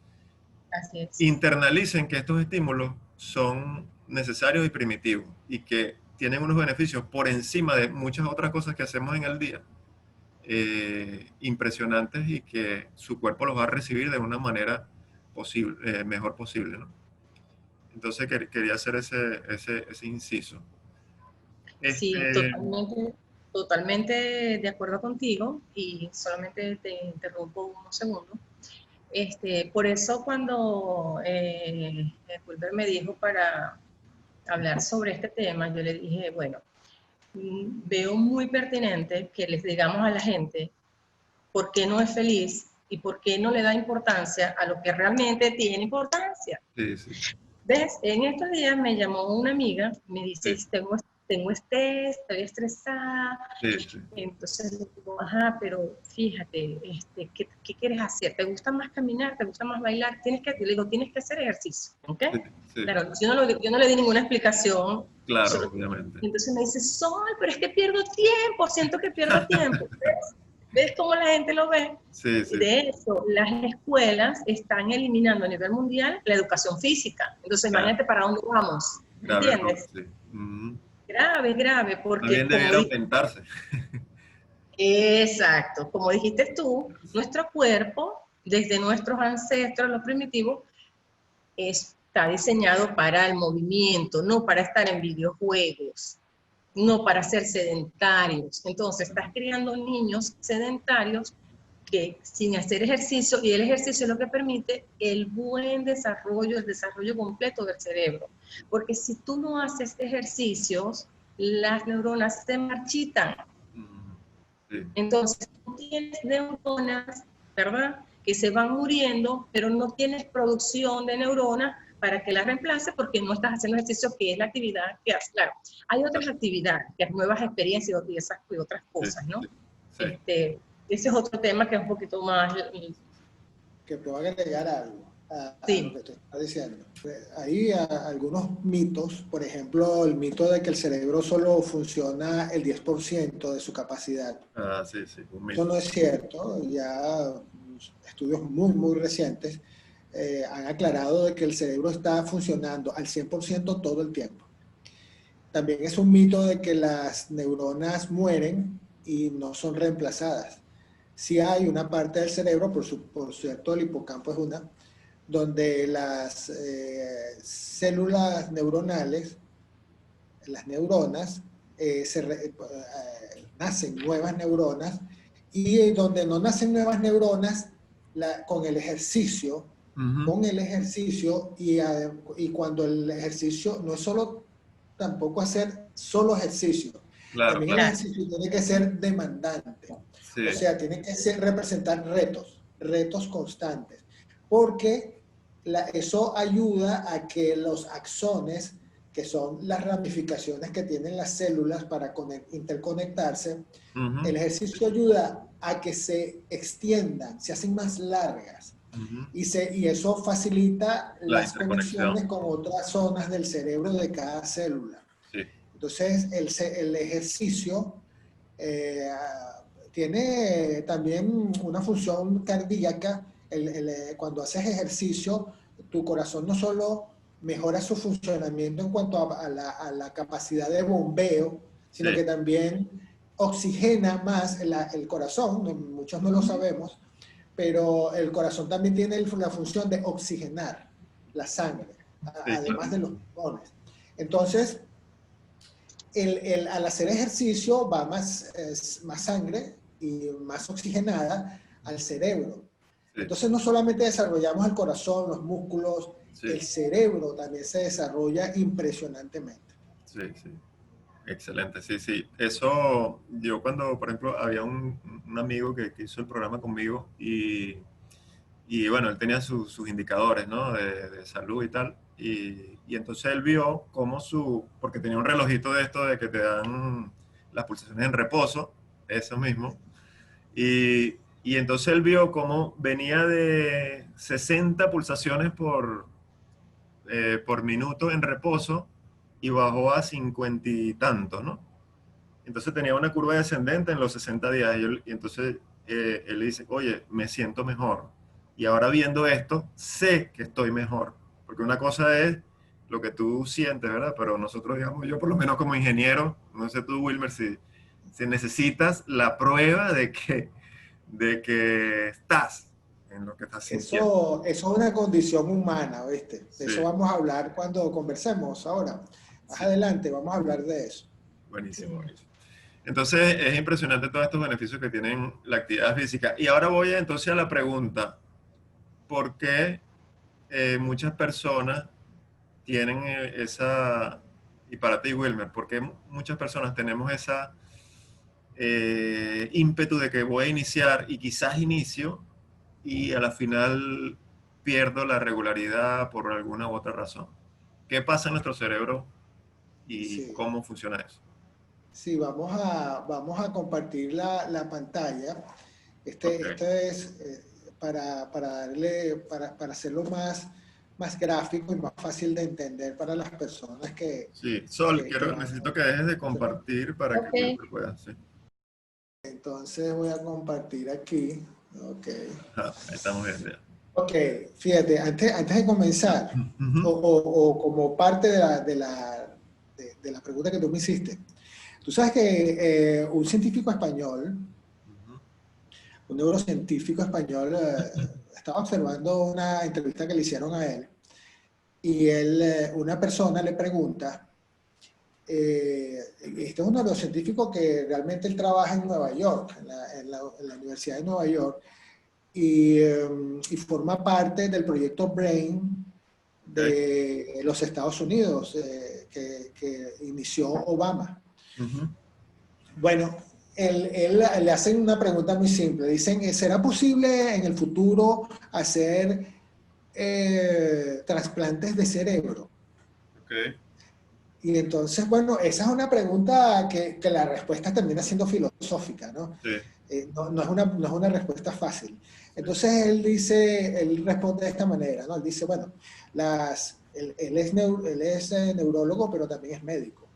Así es. internalicen que estos estímulos son necesarios y primitivos y que tienen unos beneficios por encima de muchas otras cosas que hacemos en el día, impresionantes, y que su cuerpo los va a recibir de una manera mejor posible, ¿no? Entonces quería hacer ese inciso. Sí, Este, totalmente, totalmente de acuerdo contigo y solamente te interrumpo unos segundos. Por eso cuando Wilber me dijo para hablar sobre este tema, yo le dije, bueno, veo muy pertinente que les digamos a la gente por qué no es feliz y por qué no le da importancia a lo que realmente tiene importancia. sí, sí, ¿Ves? En estos días me llamó una amiga, me dice, sí, tengo estrés, estoy estresada. sí, sí. Entonces le digo, ajá, pero fíjate, ¿qué quieres hacer? ¿Te gusta más caminar? ¿Te gusta más bailar? Le digo, tienes que hacer ejercicio, ¿ok? Sí, sí, Claro, yo no le di ninguna explicación. claro, obviamente. Entonces me dice, Sol, pero es que pierdo tiempo, siento que pierdo tiempo. ¿Ves? ¿Ves cómo la gente lo ve? Sí, sí, De hecho, las escuelas están eliminando a nivel mundial la educación física. Entonces, grave, imagínate para dónde vamos, grave error, ¿entiendes? sí. Grave, grave, Más porque bien debiera aumentarse. exacto, como dijiste tú, nuestro cuerpo, desde nuestros ancestros, los primitivos, está diseñado para el movimiento, no para estar en videojuegos, no para ser sedentarios. Entonces, estás criando niños sedentarios que sin hacer ejercicio, y el ejercicio es lo que permite el buen desarrollo, el desarrollo completo del cerebro. Porque si tú no haces ejercicios, las neuronas se marchitan. Sí, Entonces, tú tienes neuronas, ¿verdad?, que se van muriendo, pero no tienes producción de neuronas para que las reemplace porque no estás haciendo ejercicio, que es la actividad que haces. Claro, hay otras actividades, que es nuevas experiencias y otras sí, cosas, ¿no? sí, sí. Ese es otro tema que es un poquito más... Que puedo agregar algo a lo Sí, que tú estás diciendo. Hay algunos mitos, por ejemplo, el mito de que el cerebro solo funciona el 10% de su capacidad. Ah, sí, sí, un Eso mito. no es cierto. Ya estudios muy, muy recientes han aclarado de que el cerebro está funcionando al 100% todo el tiempo. También es un mito de que las neuronas mueren y no son reemplazadas. Sí hay una parte del cerebro, por cierto, el hipocampo es una, donde las células neuronales, las neuronas, nacen nuevas neuronas, y donde no nacen nuevas neuronas, con el ejercicio, y cuando el ejercicio no es solo tampoco hacer solo ejercicio, Claro, también el claro. ejercicio tiene que ser demandante. Sí, O sea, tiene que representar retos constantes, porque eso ayuda a que los axones, que son las ramificaciones que tienen las células para interconectarse, el ejercicio ayuda a que se extiendan, se hacen más largas, y eso facilita la las interconexión. conexiones con otras zonas del cerebro de cada célula. Sí, Entonces, el ejercicio tiene también una función cardíaca cuando haces ejercicio, tu corazón no solo mejora su funcionamiento en cuanto a la capacidad de bombeo, sino Sí. que también oxigena más el corazón, muchos no lo sabemos, pero el corazón también tiene la función de oxigenar la sangre, Sí, además claro. de los pulmones. Entonces, al hacer ejercicio va más sangre y más oxigenada al cerebro. Sí, Entonces no solamente desarrollamos el corazón, los músculos, sí, el cerebro también se desarrolla impresionantemente. sí, sí. Excelente, sí, sí. Eso, yo cuando, por ejemplo, había un amigo que hizo el programa conmigo y bueno, él tenía sus indicadores, ¿no? De salud y tal. Y entonces él vio cómo porque tenía un relojito de esto de que te dan las pulsaciones en reposo, eso mismo. Y entonces él vio cómo venía de 60 pulsaciones por minuto en reposo y bajó a 50 y tantos, ¿no? Entonces tenía una curva descendente en los 60 días y entonces él le dice, oye, me siento mejor. Y ahora viendo esto, sé que estoy mejor. Porque una cosa es lo que tú sientes, ¿verdad? Pero nosotros, digamos, yo por lo menos como ingeniero, no sé tú, Wilmer, si necesitas la prueba de que estás en lo que estás sintiendo. Eso es una condición humana, ¿viste? De Sí, eso vamos a hablar cuando conversemos ahora. Más sí, adelante vamos a hablar de eso. buenísimo, Sí. buenísimo. Entonces es impresionante todos estos beneficios que tienen la actividad física. Y ahora voy entonces a la pregunta, ¿por qué muchas personas tienen esa, y para ti Wilmer, ¿por qué muchas personas tenemos esa ímpetu de que voy a iniciar y quizás inicio y a la final pierdo la regularidad por alguna u otra razón? ¿Qué pasa en nuestro cerebro y Sí, cómo funciona eso? sí, vamos a compartir la pantalla. Ok. Este es para hacerlo más gráfico y más fácil de entender para las personas Sí, Sol, que van necesito que dejes de a hacer. compartir para que Ok. Wilmer pueda. Sí. Entonces voy a compartir aquí. Ok. Ajá, ahí estamos viendo ya. Ok, fíjate, antes de comenzar, Ujú, o como parte de la pregunta que tú me hiciste, tú sabes que un científico español, ujú. un neurocientífico español, estaba observando una entrevista que le hicieron a él y una persona le pregunta, este es un neurocientífico que realmente él trabaja en Nueva York, en la Universidad de Nueva York, y forma parte del proyecto BRAIN Ok. de los Estados Unidos, que inició Obama. Ujú. Bueno, le hacen una pregunta muy simple. Dicen, ¿será posible en el futuro hacer trasplantes de cerebro? Ok. Y entonces, bueno, esa es una pregunta que la respuesta termina siendo filosófica, ¿no? Sí, No es una respuesta fácil. sí. Entonces él responde de esta manera, ¿no? Él dice, bueno, él es neurólogo, pero también es médico.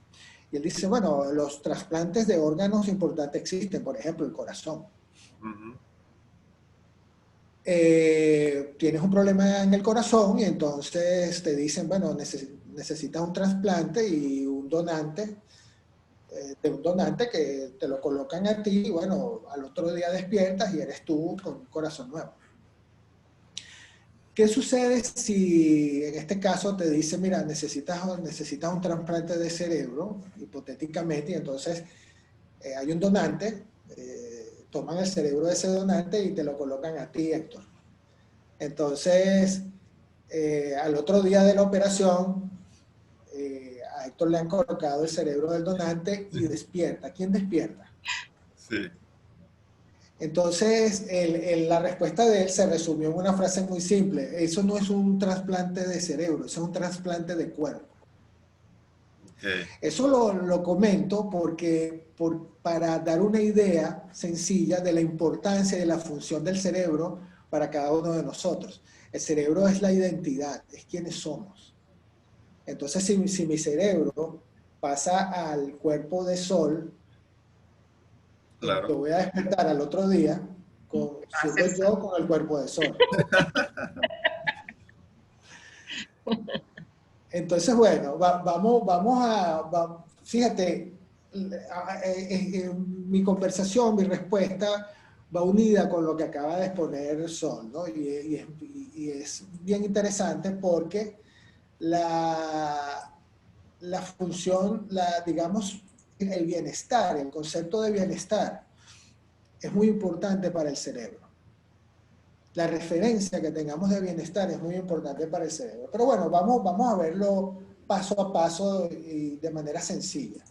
Y él dice, bueno, los trasplantes de órganos importantes existen, por ejemplo, el corazón. Ujú. Tienes un problema en el corazón y entonces te dicen, bueno, necesitas un trasplante y de un donante que te lo colocan a ti y bueno, al otro día despiertas y eres tú con un corazón nuevo. ¿Qué sucede si en este caso te dicen, mira, necesitas un trasplante de cerebro, hipotéticamente, y entonces hay un donante, toman el cerebro de ese donante y te lo colocan a ti, Héctor? Entonces, al otro día de la operación, a Héctor le han colocado el cerebro del donante y despierta. ¿Quién despierta? Sí, Entonces, la respuesta de él se resumió en una frase muy simple. Eso no es un trasplante de cerebro, eso es un trasplante de cuerpo. ok, Eso lo comento para dar una idea sencilla de la importancia y de la función del cerebro para cada uno de nosotros. El cerebro es la identidad, es quienes somos. Entonces, si mi cerebro pasa al cuerpo de Sol, claro. lo voy a despertar al otro día con siendo yo con el cuerpo de Sol. Entonces, bueno, fíjate, mi conversación, mi respuesta va unida con lo que acaba de exponer Sol, ¿no? Y es bien interesante porque la función, digamos, el bienestar, el concepto de bienestar es muy importante para el cerebro. La referencia que tengamos de bienestar es muy importante para el cerebro. Pero bueno, vamos a verlo paso a paso y de manera sencilla.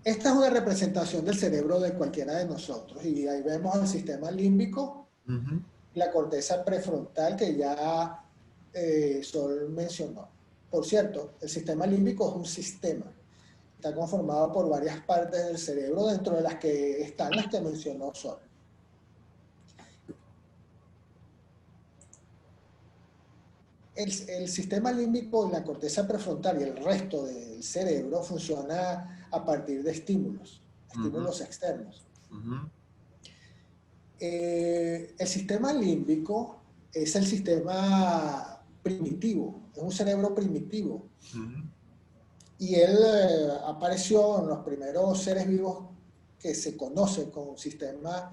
Esta es una representación del cerebro de cualquiera de nosotros. Y ahí vemos el sistema límbico, la corteza prefrontal que ya Sol mencionó. Por cierto, el sistema límbico es un sistema. Está conformado por varias partes del cerebro, dentro de las que están las que mencionó Sol. El sistema límbico y la corteza prefrontal y el resto del cerebro funciona a partir de estímulos externos. El sistema límbico es el sistema primitivo, es un cerebro primitivo. Y él apareció en los primeros seres vivos que se conocen con sistema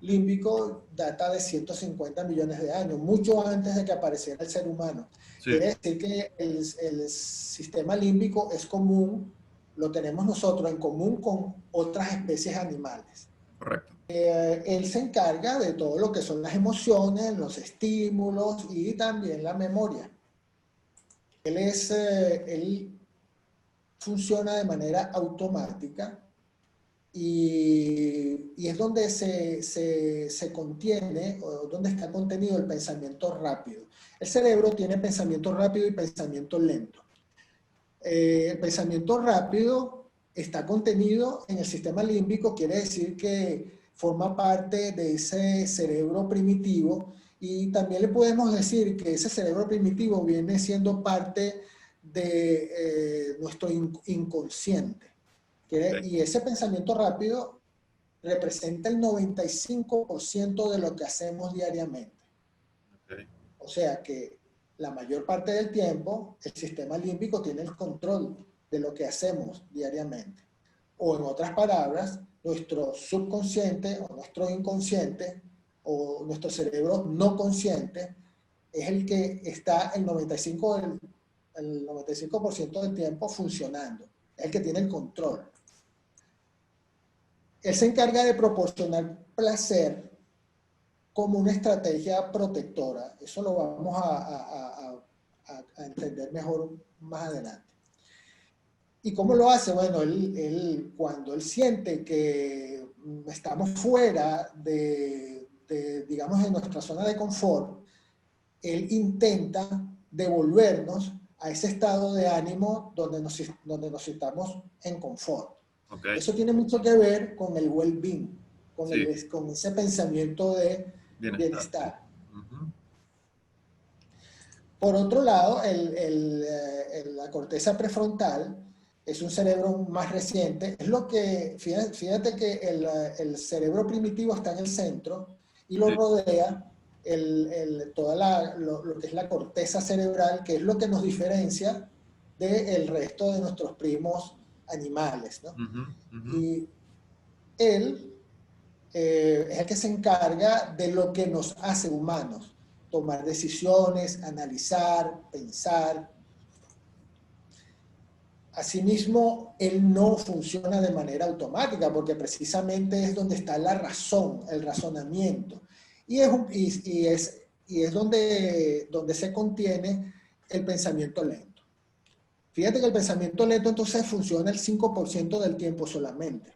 límbico, data de 150 millones de años, mucho antes de que apareciera el ser humano. Sí. Quiere decir que el sistema límbico es común, lo tenemos nosotros en común con otras especies animales. Correcto. Él se encarga de todo lo que son las emociones, los estímulos y también la memoria. Él funciona de manera automática y es donde se contiene, o donde está contenido el pensamiento rápido. El cerebro tiene pensamiento rápido y pensamiento lento. El pensamiento rápido está contenido en el sistema límbico, quiere decir que forma parte de ese cerebro primitivo, y también le podemos decir que ese cerebro primitivo viene siendo parte de nuestro inconsciente. Y ese pensamiento rápido representa el 95% de lo que hacemos diariamente. O sea que la mayor parte del tiempo el sistema límbico tiene el control de lo que hacemos diariamente. O en otras palabras, nuestro subconsciente o nuestro inconsciente o nuestro cerebro no consciente es el que está el 95% del tiempo funcionando, es el que tiene el control. Él se encarga de proporcionar placer como una estrategia protectora. Eso lo vamos a entender mejor más adelante. ¿Y cómo lo hace? Bueno, cuando él siente que estamos fuera digamos, de nuestra zona de confort, él intenta devolvernos a ese estado de ánimo donde nos sintamos en confort. Okay. Eso tiene mucho que ver con el well-being, con ese pensamiento de bienestar. Por otro lado, la corteza prefrontal es un cerebro más reciente. Es lo que, fíjate que el cerebro primitivo está en el centro y lo rodea lo que es la corteza cerebral, que es lo que nos diferencia del resto de nuestros primos animales, ¿no? Y él es el que se encarga de lo que nos hace humanos: tomar decisiones, analizar, pensar. Asimismo, él no funciona de manera automática, porque precisamente es donde está la razón, el razonamiento. Y es donde se contiene el pensamiento lento. Fíjate que el pensamiento lento entonces funciona el 5% del tiempo solamente.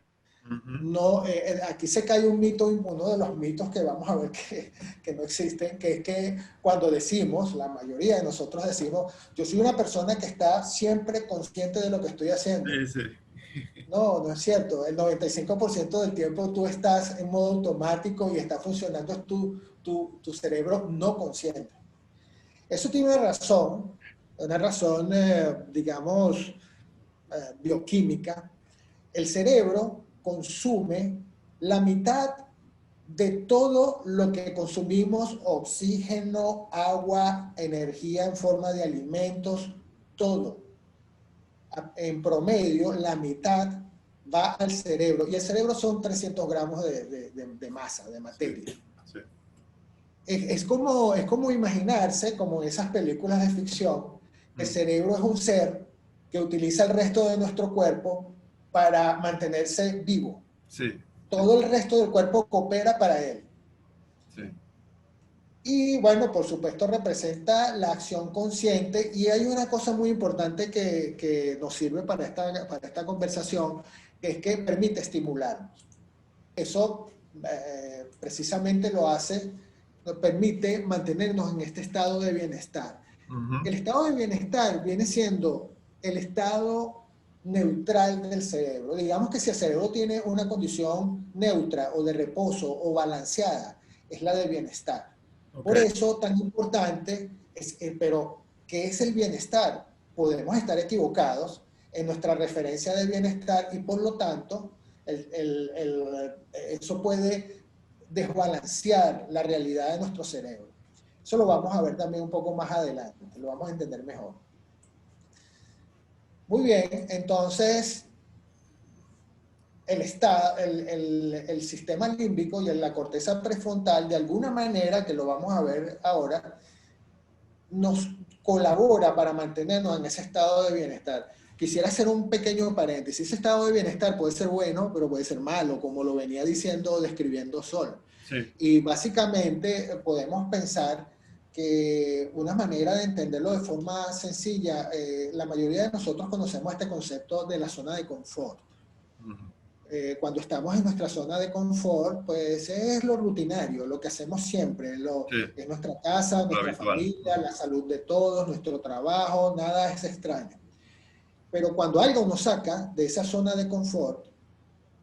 No, aquí se cae un mito, uno de los mitos que vamos a ver que no existen, que es que cuando decimos, la mayoría de nosotros decimos, yo soy una persona que está siempre consciente de lo que estoy haciendo. Sí. No es cierto. El 95% del tiempo tú estás en modo automático y está funcionando tu cerebro no consciente. Eso tiene una razón, digamos, bioquímica. El cerebro consume la mitad de todo lo que consumimos, oxígeno, agua, energía en forma de alimentos, todo. En promedio, la mitad va al cerebro. Y el cerebro son 300 gramos de masa, de materia. Sí, sí. Es como imaginarse, como en esas películas de ficción, que el cerebro es un ser que utiliza el resto de nuestro cuerpo para mantenerse vivo. Sí. Todo el resto del cuerpo coopera para él. Sí. Y bueno, por supuesto representa la acción consciente, y hay una cosa muy importante que nos sirve para esta conversación, que es que permite estimularnos. Eso precisamente nos permite mantenernos en este estado de bienestar. El estado de bienestar viene siendo el estado neutral del cerebro. Digamos que si el cerebro tiene una condición neutra o de reposo o balanceada, es la de bienestar. Okay. Por eso tan importante pero ¿qué es el bienestar? Podemos estar equivocados en nuestra referencia de bienestar, y por lo tanto eso puede desbalancear la realidad de nuestro cerebro. Eso lo vamos a ver también un poco más adelante, lo vamos a entender mejor. Muy bien, entonces el sistema límbico y la corteza prefrontal, de alguna manera, que lo vamos a ver ahora, nos colabora para mantenernos en ese estado de bienestar. Quisiera hacer un pequeño paréntesis. Ese estado de bienestar puede ser bueno, pero puede ser malo, como lo venía diciendo, describiendo Sol. Sí. Y básicamente podemos pensar que una manera de entenderlo de forma sencilla, la mayoría de nosotros conocemos este concepto de la zona de confort. Cuando estamos en nuestra zona de confort, pues es lo rutinario, lo que hacemos siempre, es nuestra casa, nuestra familia, la salud de todos, nuestro trabajo, nada es extraño. Pero cuando algo nos saca de esa zona de confort,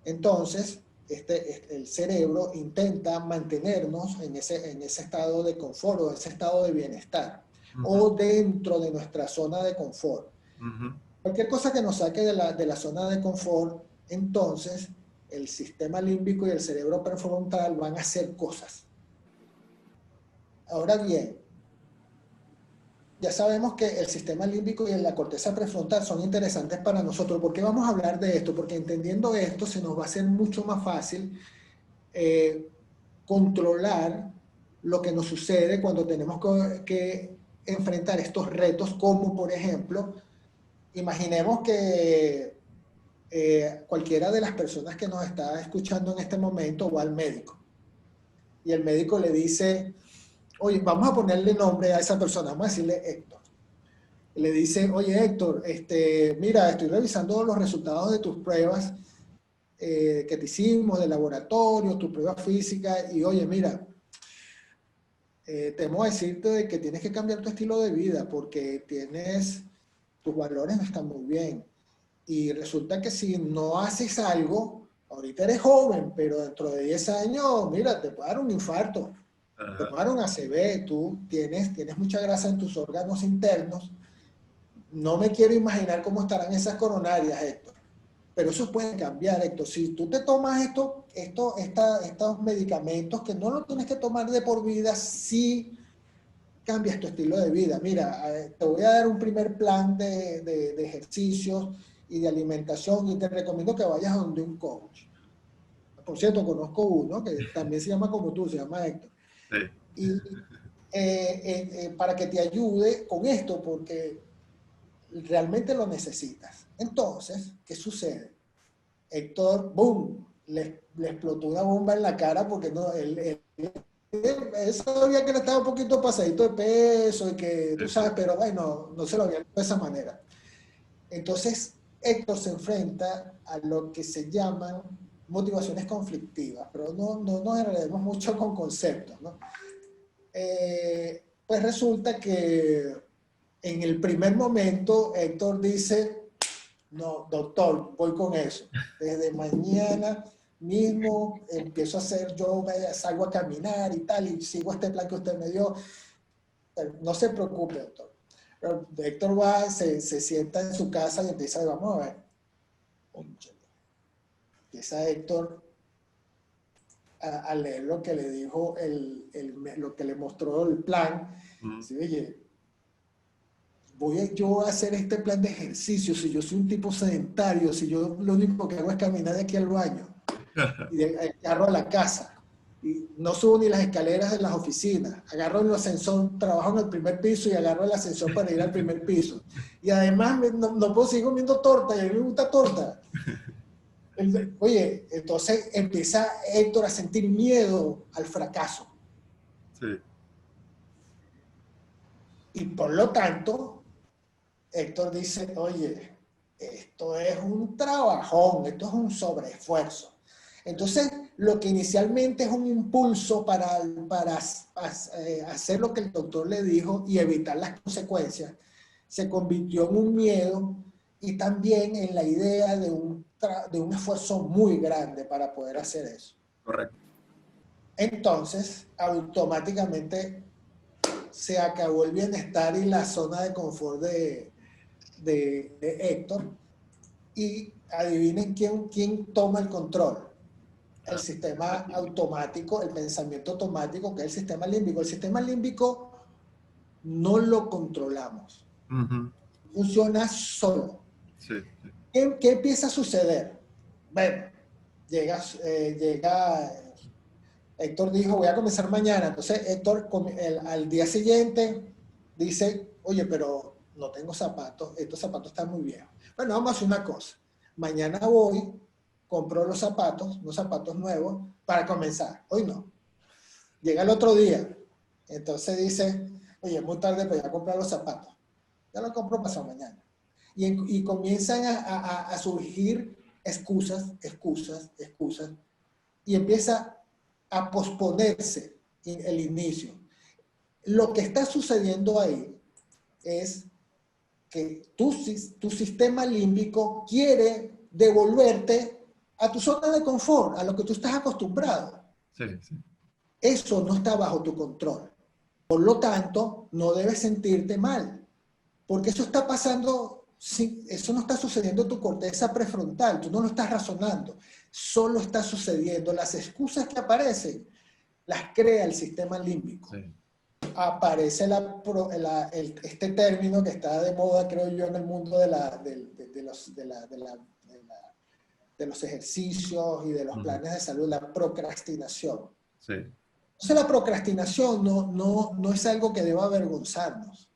entonces el cerebro intenta mantenernos en ese estado de confort o ese estado de bienestar, o dentro de nuestra zona de confort. Cualquier cosa que nos saque de la zona de confort, entonces el sistema límbico y el cerebro prefrontal van a hacer cosas. Ahora bien, ya sabemos que el sistema límbico y la corteza prefrontal son interesantes para nosotros. ¿Por qué vamos a hablar de esto? Porque entendiendo esto se nos va a hacer mucho más fácil controlar lo que nos sucede cuando tenemos que enfrentar estos retos, como por ejemplo, imaginemos que cualquiera de las personas que nos está escuchando en este momento va al médico, y el médico le dice: oye, vamos a ponerle nombre a esa persona, vamos a decirle Héctor. Le dice: oye Héctor, mira, estoy revisando los resultados de tus pruebas que te hicimos de laboratorio, tus pruebas físicas, y oye, mira, temo decirte de que tienes que cambiar tu estilo de vida porque tus valores no están muy bien. Y resulta que si no haces algo, ahorita eres joven, pero dentro de 10 años, mira, te puede dar un infarto, te puede dar un ACV, tú tienes mucha grasa en tus órganos internos. No me quiero imaginar cómo estarán esas coronarias, Héctor. Pero eso puede cambiar, Héctor. Si tú te tomas estos medicamentos, que no los tienes que tomar de por vida, si cambias tu estilo de vida. Mira, te voy a dar un primer plan de ejercicios y de alimentación, y te recomiendo que vayas a donde un coach. Por cierto, conozco uno que también se llama como tú, se llama Héctor. Sí. Y para que te ayude con esto, porque realmente lo necesitas. Entonces, ¿qué sucede? Héctor, boom, le explotó una bomba en la cara porque no, él sabía que él estaba un poquito pasadito de peso y que tú sabes, pero bueno, no se lo había hecho de esa manera. Entonces, Héctor se enfrenta a lo que se llaman motivaciones conflictivas, pero no nos enredemos mucho con conceptos, ¿no? Pues resulta que en el primer momento Héctor dice: no, doctor, voy con eso. Desde mañana mismo empiezo a hacer yoga, salgo a caminar y tal, y sigo este plan que usted me dio. Pero no se preocupe, doctor. Pero Héctor va, se sienta en su casa y empieza: vamos a ver. Empieza Héctor al leer lo que le dijo, lo que le mostró el plan. Sí, oye, yo a hacer este plan de ejercicio, si yo soy un tipo sedentario, si yo lo único que hago es caminar de aquí al baño y de carro a la casa, y no subo ni las escaleras de las oficinas, agarro el ascensor, trabajo en el primer piso y agarro el ascensor para ir al primer piso. Y además no puedo seguir comiendo torta, y a mí me gusta torta. Oye, entonces empieza Héctor a sentir miedo al fracaso. Sí. Y por lo tanto, Héctor dice, oye, esto es un trabajón, esto es un sobreesfuerzo. Entonces, lo que inicialmente es un impulso para hacer lo que el doctor le dijo y evitar las consecuencias, se convirtió en un miedo y también en la idea de un esfuerzo muy grande para poder hacer eso. Correcto. Entonces, automáticamente se acabó el bienestar y la zona de confort de Héctor. Y adivinen quién toma el control. El sistema automático, el pensamiento automático, que es el sistema límbico. El sistema límbico no lo controlamos. Funciona solo. Sí. ¿Qué empieza a suceder? Bueno, llega Héctor dijo, voy a comenzar mañana. Entonces Héctor al día siguiente dice, oye, pero no tengo zapatos, estos zapatos están muy viejos. Bueno, vamos a hacer una cosa. Mañana voy, compro unos zapatos nuevos para comenzar. Hoy no. Llega el otro día. Entonces dice, oye, muy tarde voy a comprar los zapatos. Ya los compro pasado mañana. Y comienzan a surgir excusas. Y empieza a posponerse el inicio. Lo que está sucediendo ahí es que tu sistema límbico quiere devolverte a tu zona de confort, a lo que tú estás acostumbrado. Sí. Eso no está bajo tu control. Por lo tanto, no debes sentirte mal, porque eso está pasando, eso no está sucediendo en tu corteza prefrontal, tú no lo estás razonando, solo está sucediendo. Las excusas que aparecen las crea el sistema límbico. Sí. Aparece este término que está de moda, creo yo, en el mundo de los ejercicios y de los planes de salud, la procrastinación. Sí. Entonces la procrastinación no es algo que deba avergonzarnos.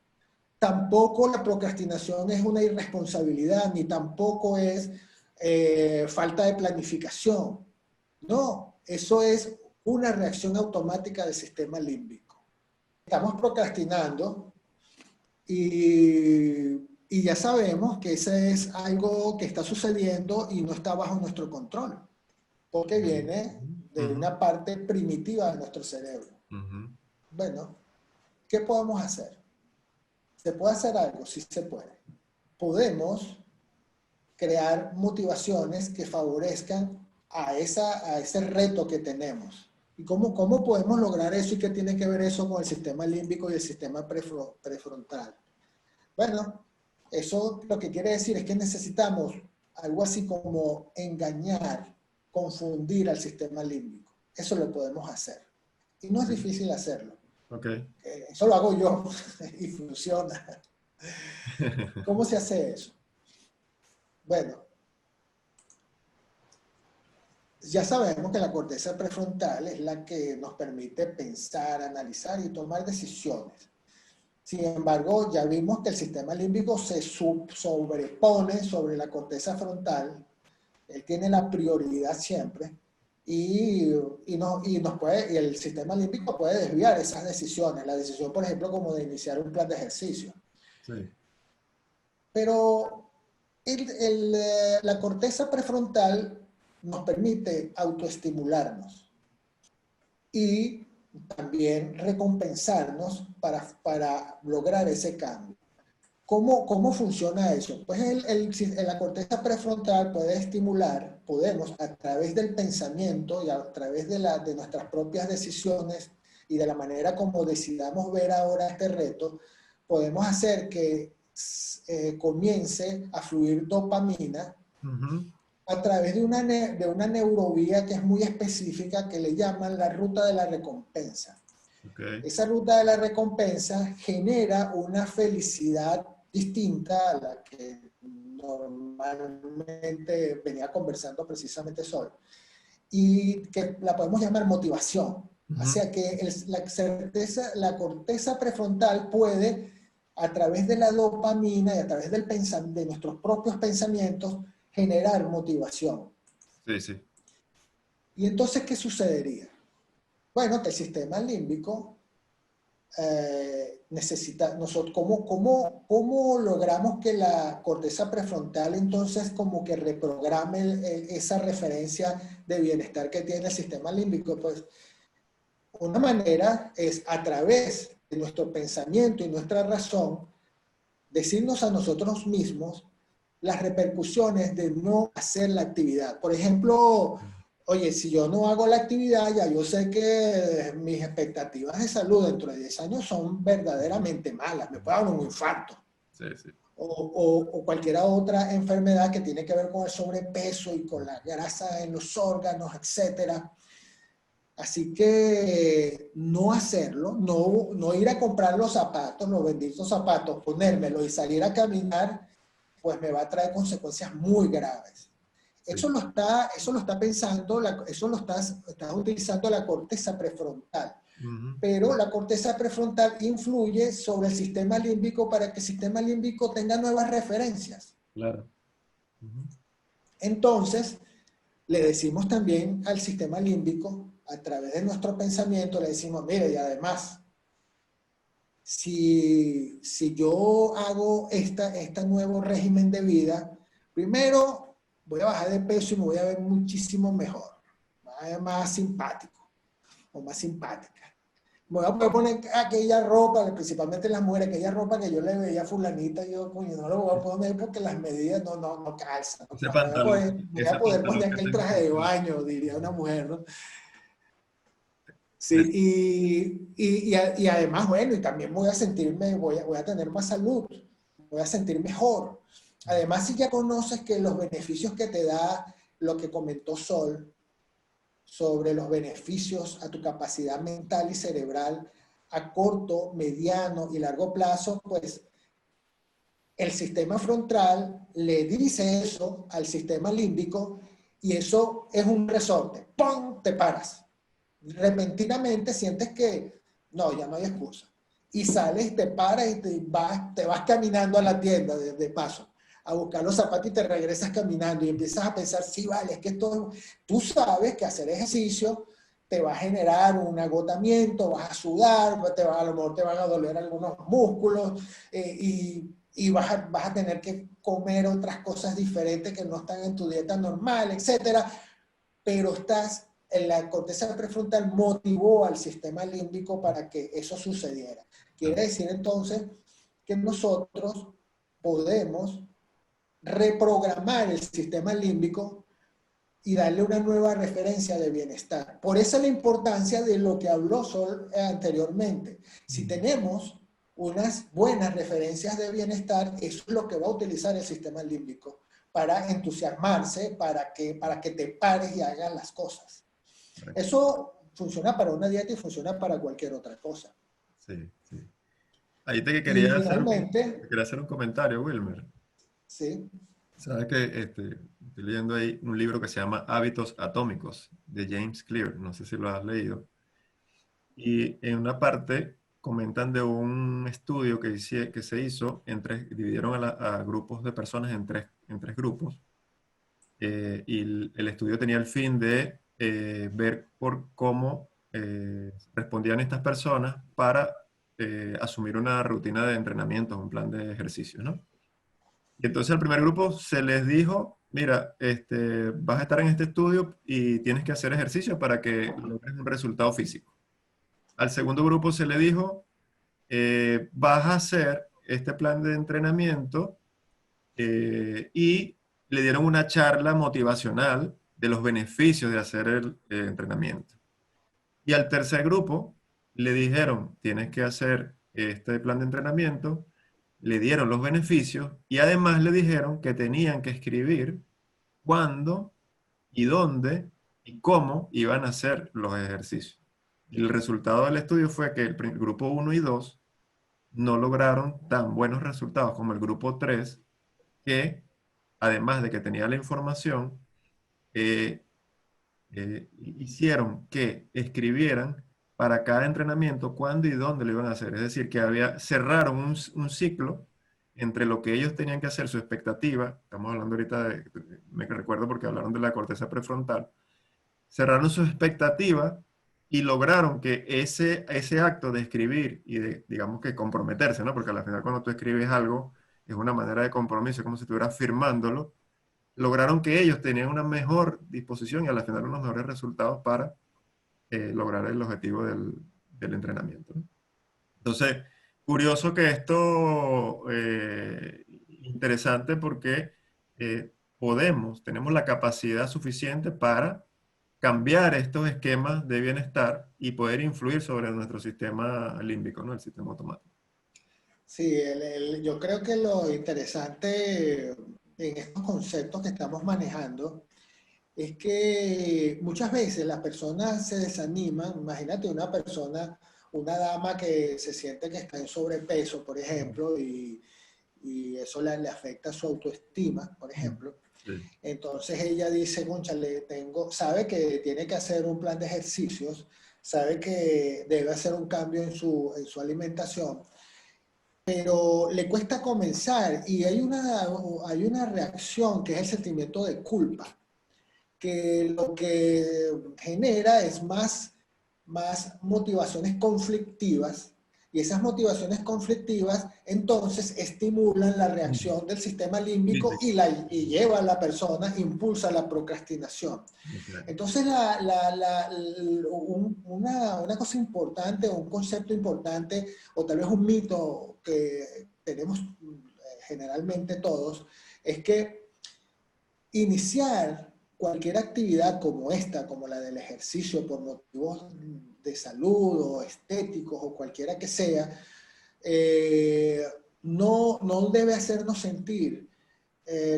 Tampoco la procrastinación es una irresponsabilidad, ni tampoco es falta de planificación. No, eso es una reacción automática del sistema límbico. Estamos procrastinando y ya sabemos que ese es algo que está sucediendo y no está bajo nuestro control, porque viene de una parte primitiva de nuestro cerebro. Bueno, ¿qué podemos hacer? ¿Se puede hacer algo? Sí se puede. Podemos crear motivaciones que favorezcan a ese reto que tenemos. ¿Y cómo podemos lograr eso y qué tiene que ver eso con el sistema límbico y el sistema prefrontal? Bueno, eso lo que quiere decir es que necesitamos algo así como engañar, confundir al sistema límbico. Eso lo podemos hacer. Y no es difícil hacerlo. Okay. Eso lo hago yo y funciona. ¿Cómo se hace eso? Bueno, ya sabemos que la corteza prefrontal es la que nos permite pensar, analizar y tomar decisiones. Sin embargo, ya vimos que el sistema límbico se sobrepone sobre la corteza frontal. Él tiene la prioridad siempre y el sistema límbico puede desviar esas decisiones. La decisión, por ejemplo, como de iniciar un plan de ejercicio. Sí. Pero la corteza prefrontal nos permite autoestimularnos y también recompensarnos para lograr ese cambio. ¿Cómo funciona eso? Pues la corteza prefrontal puede estimular, podemos a través del pensamiento y a través de nuestras propias decisiones y de la manera como decidamos ver ahora este reto, podemos hacer que comience a fluir dopamina a través de una neurovía que es muy específica, que le llaman la ruta de la recompensa. Okay. Esa ruta de la recompensa genera una felicidad distinta a la que normalmente venía conversando precisamente Sol, y que la podemos llamar motivación. O sea que la corteza prefrontal puede, a través de la dopamina y a través de nuestros propios pensamientos, generar motivación. Sí, sí. ¿Y entonces qué sucedería? Bueno, que el sistema límbico necesita, ¿cómo logramos que la corteza prefrontal entonces como que reprograme esa referencia de bienestar que tiene el sistema límbico? Pues una manera es a través de nuestro pensamiento y nuestra razón decirnos a nosotros mismos las repercusiones de no hacer la actividad. Por ejemplo, oye, si yo no hago la actividad, ya yo sé que mis expectativas de salud dentro de 10 años son verdaderamente malas. Me puede dar un infarto. Sí, sí. O cualquier otra enfermedad que tiene que ver con el sobrepeso y con la grasa en los órganos, etcétera. Así que no hacerlo, no ir a comprar los zapatos, los benditos zapatos, ponérmelos y salir a caminar, pues me va a traer consecuencias muy graves. Sí. Eso lo está pensando, eso lo está utilizando la corteza prefrontal. Pero la corteza prefrontal influye sobre el sistema límbico para que el sistema límbico tenga nuevas referencias. Claro. Entonces, le decimos también al sistema límbico, a través de nuestro pensamiento, le decimos, mire, y además, si yo hago este nuevo régimen de vida, primero voy a bajar de peso y me voy a ver muchísimo mejor, más simpático o más simpática. Me voy a poder poner aquella ropa, principalmente las mujeres, aquella ropa que yo le veía a fulanita, yo coño, no lo voy a poner porque las medidas no calzan. Ese No, pantalón, voy a poder poner aquel traje de baño, diría una mujer, ¿no? Sí, y además, bueno, y también voy a tener más salud, voy a sentir mejor. Además, si ya conoces que los beneficios que te da lo que comentó Sol, sobre los beneficios a tu capacidad mental y cerebral a corto, mediano y largo plazo, pues el sistema frontal le dice eso al sistema límbico y eso es un resorte. ¡Pum! Te paras. Repentinamente sientes que no, ya no hay excusa. Y sales, te paras y te vas caminando a la tienda de paso a buscar los zapatos y te regresas caminando y empiezas a pensar, sí, vale, es que tú sabes que hacer ejercicio te va a generar un agotamiento, vas a sudar, a lo mejor te van a doler algunos músculos y vas a tener que comer otras cosas diferentes que no están en tu dieta normal, etcétera. Pero la corteza prefrontal motivó al sistema límbico para que eso sucediera. Quiere decir entonces que nosotros podemos reprogramar el sistema límbico y darle una nueva referencia de bienestar. Por eso la importancia de lo que habló Sol anteriormente. Si tenemos unas buenas referencias de bienestar, eso es lo que va a utilizar el sistema límbico para entusiasmarse, para que te pares y hagas las cosas. Eso funciona para una dieta y funciona para cualquier otra cosa. Sí, sí. Ahí te Y quería finalmente, hacer un comentario, Wilmer. sí. Sabes que estoy leyendo ahí un libro que se llama Hábitos Atómicos, de James Clear. No sé si lo has leído. Y en una parte comentan de un estudio que se hizo, dividieron a grupos de personas en tres grupos. Y el estudio tenía el fin de ver por cómo respondían estas personas para asumir una rutina de entrenamiento, un plan de ejercicio, ¿no? Y entonces al primer grupo se les dijo, mira, vas a estar en este estudio y tienes que hacer ejercicio para que logres un resultado físico. Al segundo grupo se le dijo, vas a hacer este plan de entrenamiento y le dieron una charla motivacional de los beneficios de hacer el entrenamiento. Y al tercer grupo le dijeron, tienes que hacer este plan de entrenamiento, le dieron los beneficios y además le dijeron que tenían que escribir cuándo y dónde y cómo iban a hacer los ejercicios. Y el resultado del estudio fue que el grupo 1 y 2 no lograron tan buenos resultados como el grupo 3, que además de que tenía la información, eh, hicieron que escribieran para cada entrenamiento cuándo y dónde lo iban a hacer. Es decir, que cerraron un ciclo entre lo que ellos tenían que hacer, su expectativa. Estamos hablando ahorita me recuerdo porque hablaron de la corteza prefrontal. Cerraron su expectativa y lograron que ese acto de escribir y de, digamos que comprometerse, ¿no? Porque al final cuando tú escribes algo es una manera de compromiso, como si estuvieras firmándolo. Lograron que ellos tenían una mejor disposición y al final unos mejores resultados para lograr el objetivo del entrenamiento, ¿no? Entonces, curioso que esto, interesante porque tenemos la capacidad suficiente para cambiar estos esquemas de bienestar y poder influir sobre nuestro sistema límbico, ¿no? El sistema automático. Sí, yo creo que lo interesante en estos conceptos que estamos manejando es que muchas veces las personas se desaniman. Imagínate una dama que se siente que está en sobrepeso, por ejemplo, y eso le afecta su autoestima, por ejemplo. Sí. Entonces ella dice, cónchale, sabe que tiene que hacer un plan de ejercicios, sabe que debe hacer un cambio en su alimentación, pero le cuesta comenzar y hay una reacción que es el sentimiento de culpa, que lo que genera es más motivaciones conflictivas, y esas motivaciones conflictivas entonces estimulan la reacción del sistema límbico y lleva a la persona, impulsa la procrastinación. Entonces una cosa importante, o un concepto importante, o tal vez un mito que tenemos generalmente todos, es que iniciar cualquier actividad como esta, como la del ejercicio, por motivos de salud o estéticos o cualquiera que sea, no debe hacernos sentir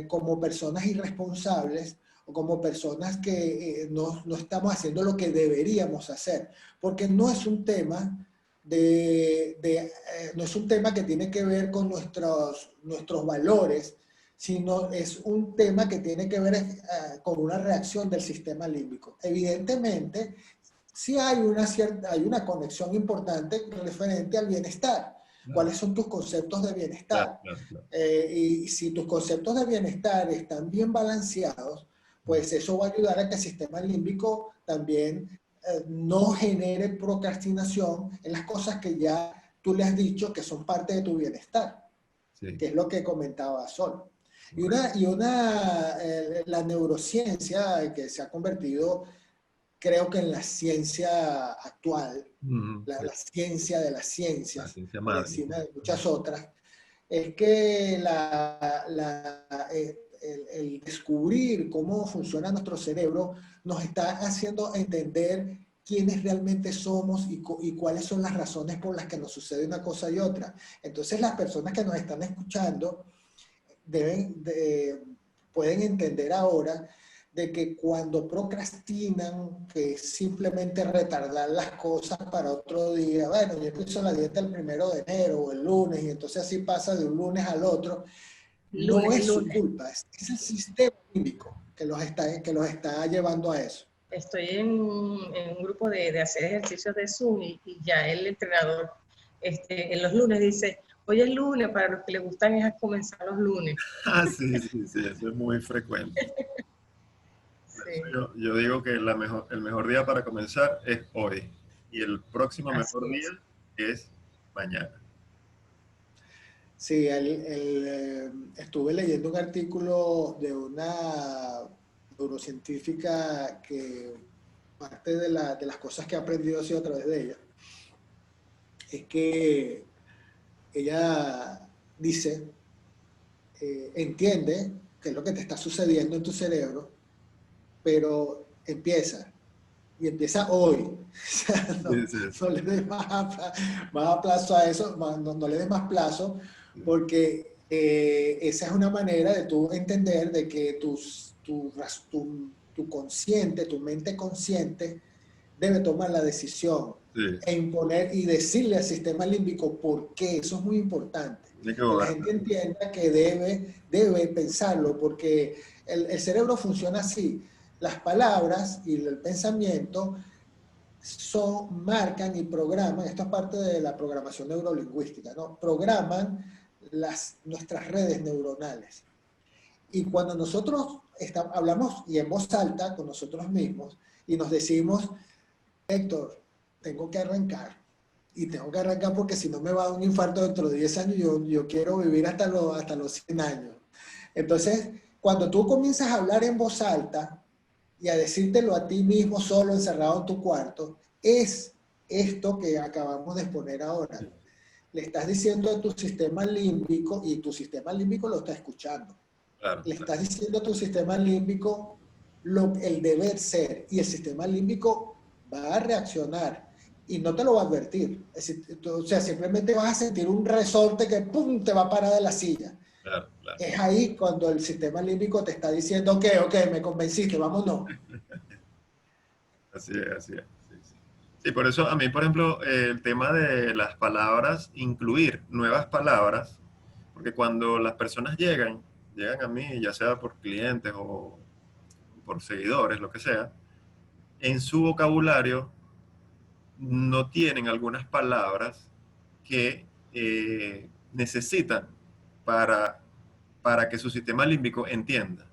como personas irresponsables o como personas que no estamos haciendo lo que deberíamos hacer, porque no es un tema no es un tema que tiene que ver con nuestros valores, sino es un tema que tiene que ver con una reacción del sistema límbico. Evidentemente, sí hay una conexión importante referente al bienestar. Claro. ¿Cuáles son tus conceptos de bienestar? Claro. Y si tus conceptos de bienestar están bien balanceados, pues eso va a ayudar a que el sistema límbico también no genere procrastinación en las cosas que ya tú le has dicho que son parte de tu bienestar, sí, que es lo que comentaba Sol. Y la neurociencia que se ha convertido, creo que en la ciencia actual, la ciencia de las ciencias, por encima de muchas otras, es que el descubrir cómo funciona nuestro cerebro nos está haciendo entender quiénes realmente somos y cuáles son las razones por las que nos sucede una cosa y otra. Entonces las personas que nos están escuchando pueden entender ahora de que cuando procrastinan, que es simplemente retardar las cosas para otro día, bueno, yo empiezo la dieta el 1 de enero o el lunes, y entonces así pasa de un lunes al otro, no es su culpa, es el sistema límbico que los está llevando a eso. Estoy en un grupo de hacer ejercicios de Zoom y ya el entrenador en los lunes dice, hoy es lunes, para los que les gustan es comenzar los lunes. Sí, eso es muy frecuente. Sí. Yo digo que el mejor día para comenzar es hoy y el próximo mejor día es mañana. Sí, estuve leyendo un artículo de una neurocientífica que parte de las cosas que ha aprendido ha sido a través de ella. Es que ella dice, entiende qué es lo que te está sucediendo en tu cerebro, pero empieza hoy. O sea, no le des más plazo a eso, no le des más plazo, porque esa es una manera de tú entender de que tus tu consciente, tu mente consciente, debe tomar la decisión e imponer y decirle al sistema límbico por qué. Eso es muy importante. Que la gente entienda que debe pensarlo, porque el cerebro funciona así. Las palabras y el pensamiento marcan y programan, esto es parte de la programación neurolingüística, ¿no? Programan nuestras redes neuronales. Y cuando nosotros hablamos y en voz alta con nosotros mismos y nos decimos, Héctor, tengo que arrancar. Y tengo que arrancar porque si no me va a dar un infarto dentro de 10 años, yo quiero vivir hasta los 100 años. Entonces, cuando tú comienzas a hablar en voz alta y a decírtelo a ti mismo solo encerrado en tu cuarto, es esto que acabamos de exponer ahora. Le estás diciendo a tu sistema límbico y tu sistema límbico lo está escuchando. Claro, le estás diciendo a tu sistema límbico el deber ser, y el sistema límbico va a reaccionar y no te lo va a advertir. O sea, simplemente vas a sentir un resorte que ¡pum!, te va a parar de la silla. Claro. Es ahí cuando el sistema límbico te está diciendo, ok, me convenciste, vámonos. Así es. Sí, por eso a mí, por ejemplo, el tema de las palabras, incluir nuevas palabras, porque cuando las personas llegan a mí, ya sea por clientes o por seguidores, lo que sea, en su vocabulario no tienen algunas palabras que necesitan para que su sistema límbico entienda.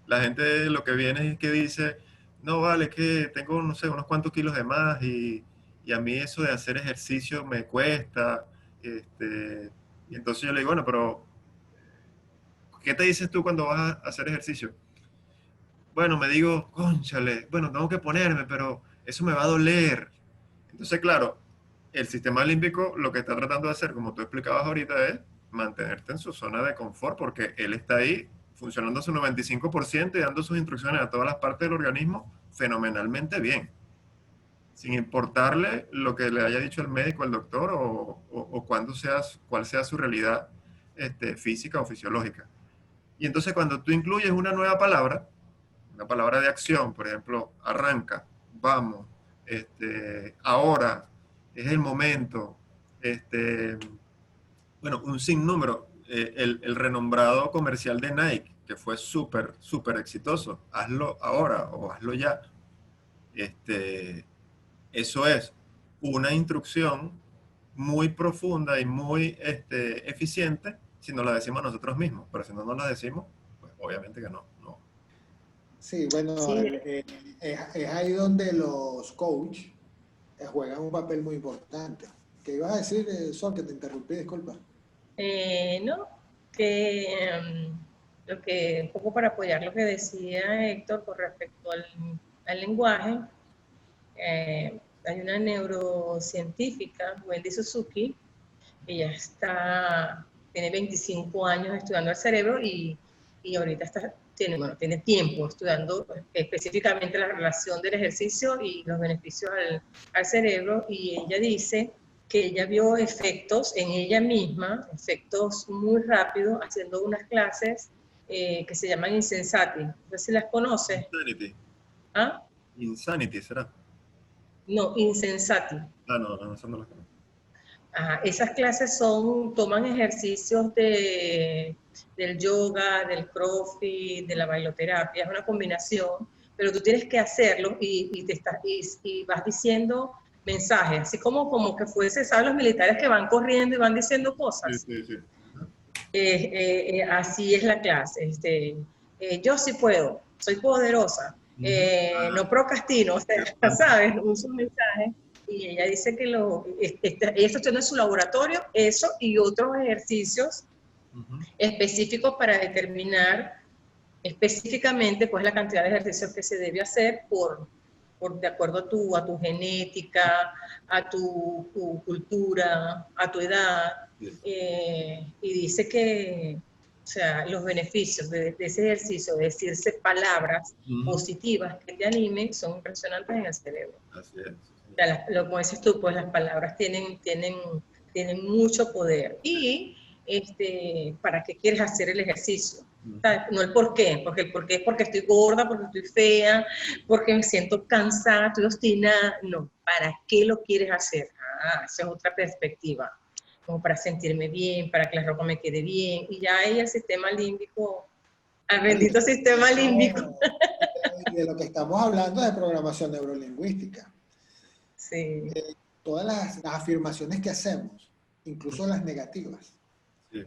La gente lo que viene es que dice, no, vale, que tengo, no sé, unos cuantos kilos de más y a mí eso de hacer ejercicio me cuesta. Y entonces yo le digo, bueno, pero ¿qué te dices tú cuando vas a hacer ejercicio? Bueno, me digo, cónchale, bueno, tengo que ponerme, pero eso me va a doler. Entonces, claro, el sistema límbico lo que está tratando de hacer, como tú explicabas ahorita, es mantenerte en su zona de confort, porque él está ahí funcionando a su 95% y dando sus instrucciones a todas las partes del organismo fenomenalmente bien, sin importarle lo que le haya dicho el médico, el doctor, o cuál sea su realidad física o fisiológica. Y entonces cuando tú incluyes una nueva palabra, una palabra de acción, por ejemplo, arranca, vamos, ahora, es el momento, bueno, un sinnúmero, el renombrado comercial de Nike, que fue súper exitoso, hazlo ahora o hazlo ya. Eso es una instrucción muy profunda y muy eficiente si nos la decimos nosotros mismos, pero si no nos la decimos, pues obviamente que no. Sí, bueno, sí. Es ahí donde los coaches juegan un papel muy importante. ¿Qué ibas a decir, Sol, que te interrumpí? Disculpa. No, que un poco para apoyar lo que decía Héctor con respecto al lenguaje, hay una neurocientífica, Wendy Suzuki, ella tiene 25 años estudiando el cerebro y ahorita tiene tiempo estudiando específicamente la relación del ejercicio y los beneficios al cerebro, y ella dice que ella vio efectos en ella misma, efectos muy rápidos, haciendo unas clases que se llaman Insensati. No sé si las conoces. Insanity. ¿Ah? Insanity, ¿será? No, Insensati. No, eso no las conozco. Esas clases toman ejercicios del yoga, del crossfit, de la bailoterapia, es una combinación, pero tú tienes que hacerlo y vas diciendo mensajes, así como que fuese, ¿sabes? Los militares que van corriendo y van diciendo cosas. Sí. Así es la clase. Yo sí puedo, soy poderosa, no procrastino, o sea, ¿sabes? Uso un mensaje. Y ella dice que ella tiene en su laboratorio eso y otros ejercicios específicos para determinar específicamente pues la cantidad de ejercicios que se debe hacer de acuerdo a tu genética, a tu cultura, a tu edad. Y dice que, o sea, los beneficios de ese ejercicio, de decirse palabras positivas que te animen, son impresionantes en el cerebro. Así es. Como dices tú, pues las palabras tienen mucho poder. Y ¿para qué quieres hacer el ejercicio? ¿Sabes? No el por qué, porque el por qué es porque estoy gorda, porque estoy fea, porque me siento cansada, estoy obstinada. No, ¿para qué lo quieres hacer? Esa es otra perspectiva. Como para sentirme bien, para que la ropa me quede bien. Y ya ahí el sistema límbico, al bendito sistema límbico. Y de lo que estamos hablando es de programación neurolingüística. Sí. Todas las afirmaciones que hacemos, incluso las negativas, Sí.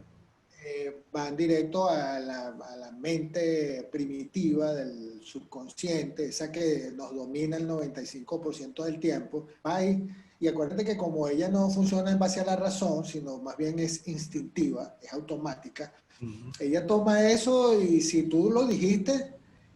van directo a la mente primitiva del subconsciente, esa que nos domina el 95% del tiempo. Y acuérdate que como ella no funciona en base a la razón, sino más bien es instintiva, es automática, ella toma eso y si tú lo dijiste,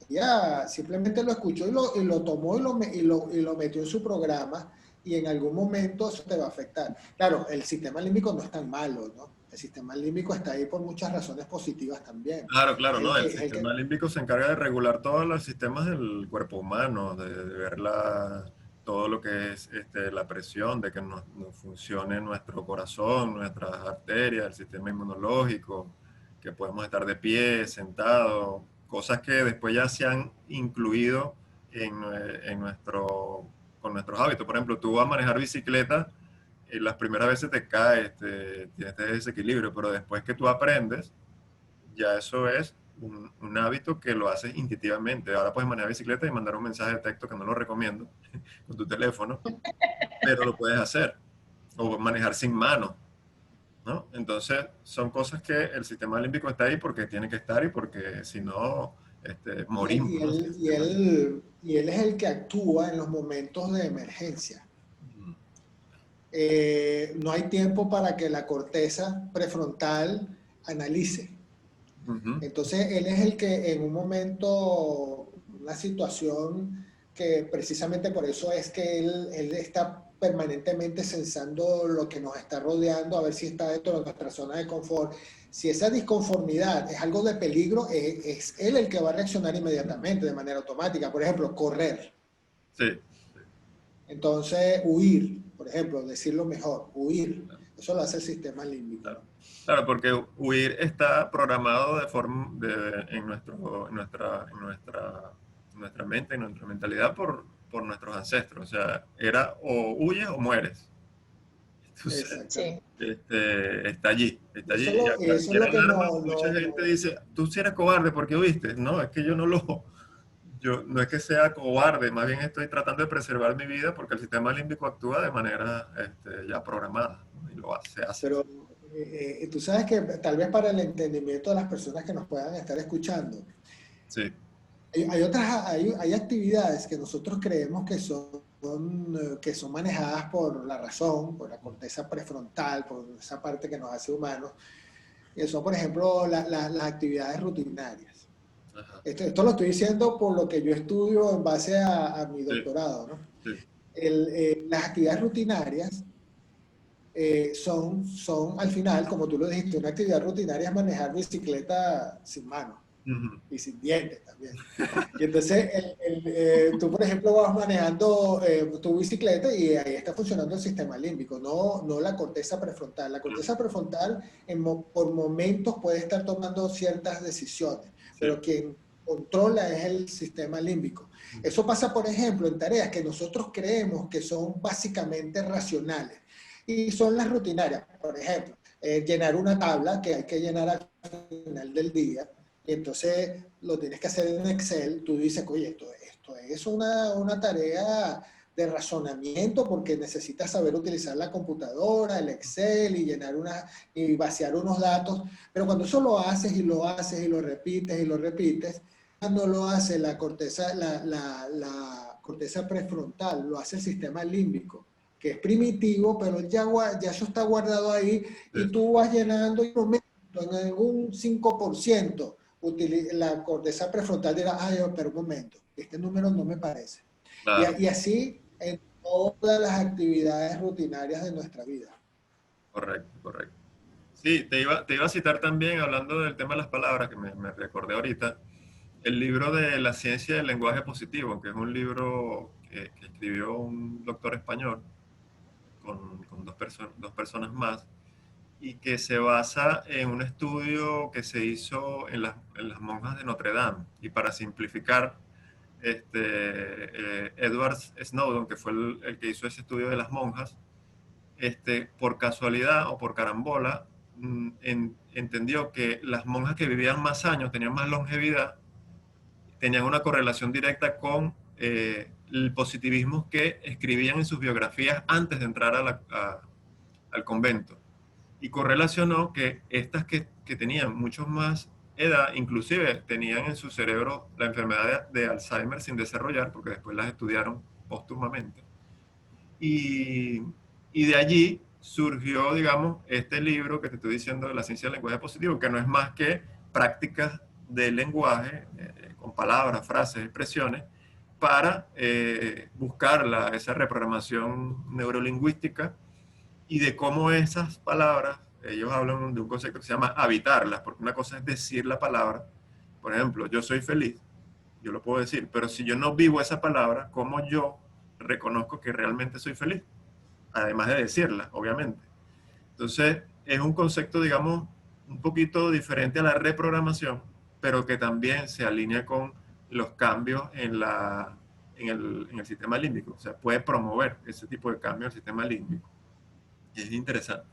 ella simplemente lo escuchó y lo tomó y lo metió en su programa y en algún momento eso te va a afectar. Claro, el sistema límbico no es tan malo, ¿no? El sistema límbico está ahí por muchas razones positivas también. Claro, claro, Es el ¿no? El que, es el que sistema límbico se encarga de regular todos los sistemas del cuerpo humano, de ver todo lo que es la presión, de que nos funcione nuestro corazón, nuestras arterias, el sistema inmunológico, que podemos estar de pie, sentado, cosas que después ya se han incluido con nuestros hábitos. Por ejemplo, tú vas a manejar bicicleta y las primeras veces te caes, tienes ese desequilibrio, pero después que tú aprendes, ya eso es un hábito que lo haces instintivamente. Ahora puedes manejar bicicleta y mandar un mensaje de texto, que no lo recomiendo, con tu teléfono, pero lo puedes hacer. O manejar sin mano, ¿no? Entonces, son cosas que el sistema límbico está ahí porque tiene que estar y porque si no, morimos, ¿no? Sin sistema límbico. y él es el que actúa en los momentos de emergencia. No hay tiempo para que la corteza prefrontal analice. Entonces, él es el que en un momento, una situación que precisamente por eso es que él está permanentemente sensando lo que nos está rodeando, a ver si está dentro de nuestra zona de confort. Si esa disconformidad es algo de peligro, es él el que va a reaccionar inmediatamente, de manera automática. Por ejemplo, correr. Sí. Entonces, huir, por ejemplo, decirlo mejor, huir. Eso lo hace el sistema límbico. Claro. Claro, porque huir está programado en nuestra mente, en nuestra mentalidad por nuestros ancestros. O sea, era o huyes o mueres. Entonces, Sí. está allí. Y a Eso es lo cualquier que alarma, mucha gente dice, tú sí eres cobarde porque huiste. No, es que yo no es que sea cobarde, más bien estoy tratando de preservar mi vida porque el sistema límbico actúa de manera ya programada, ¿no? Y lo hace. Pero tú sabes que tal vez para el entendimiento de las personas que nos puedan estar escuchando, Sí. hay actividades que nosotros creemos que son manejadas por la razón, por la corteza prefrontal, por esa parte que nos hace humanos, que son, por ejemplo, las actividades rutinarias. Esto lo estoy diciendo por lo que yo estudio en base a mi doctorado, ¿no? Sí. Las actividades rutinarias son al final, como tú lo dijiste, una actividad rutinaria es manejar bicicleta sin mano y sin dientes también. Y entonces tú, por ejemplo, vas manejando tu bicicleta y ahí está funcionando el sistema límbico, no la corteza prefrontal. La corteza prefrontal por momentos puede estar tomando ciertas decisiones, pero quien controla es el sistema límbico. Eso pasa, por ejemplo, en tareas que nosotros creemos que son básicamente racionales y son las rutinarias. Por ejemplo, llenar una tabla que hay que llenar al final del día. Y entonces lo tienes que hacer en Excel. Tú dices, oye, esto es una tarea de razonamiento porque necesitas saber utilizar la computadora, el Excel y vaciar unos datos. Pero cuando eso lo haces y lo haces y lo repites, cuando lo hace la corteza prefrontal, lo hace el sistema límbico, que es primitivo, pero ya eso está guardado ahí y tú vas llenando y en algún 5%. La corteza prefrontal dirá, ay, pero un momento, este número no me parece. Claro. Y así en todas las actividades rutinarias de nuestra vida. Correcto, correcto. Sí, te iba a citar también, hablando del tema de las palabras, que me recordé ahorita, el libro de La ciencia del lenguaje positivo, que es un libro que escribió un doctor español con dos personas más. y que se basa en un estudio que se hizo en las monjas de Notre Dame. Y para simplificar, Edward Snowden, que fue el que hizo ese estudio de las monjas, por casualidad o por carambola, entendió que las monjas que vivían más años, tenían más longevidad, tenían una correlación directa con el positivismo que escribían en sus biografías antes de entrar al convento. Y correlacionó que estas que tenían mucho más edad, inclusive tenían en su cerebro la enfermedad de Alzheimer sin desarrollar, porque después las estudiaron póstumamente. Y de allí surgió, digamos, este libro que te estoy diciendo de la ciencia del lenguaje positivo, que no es más que prácticas del lenguaje, con palabras, frases, expresiones, para buscar esa reprogramación neurolingüística y de cómo esas palabras, ellos hablan de un concepto que se llama habitarlas, porque una cosa es decir la palabra, por ejemplo, yo soy feliz, yo lo puedo decir, pero si yo no vivo esa palabra, ¿cómo yo reconozco que realmente soy feliz? Además de decirla, obviamente. Entonces, es un concepto, digamos, un poquito diferente a la reprogramación, pero que también se alinea con los cambios en el sistema límbico. O sea, puede promover ese tipo de cambio en el sistema límbico. Y es interesante.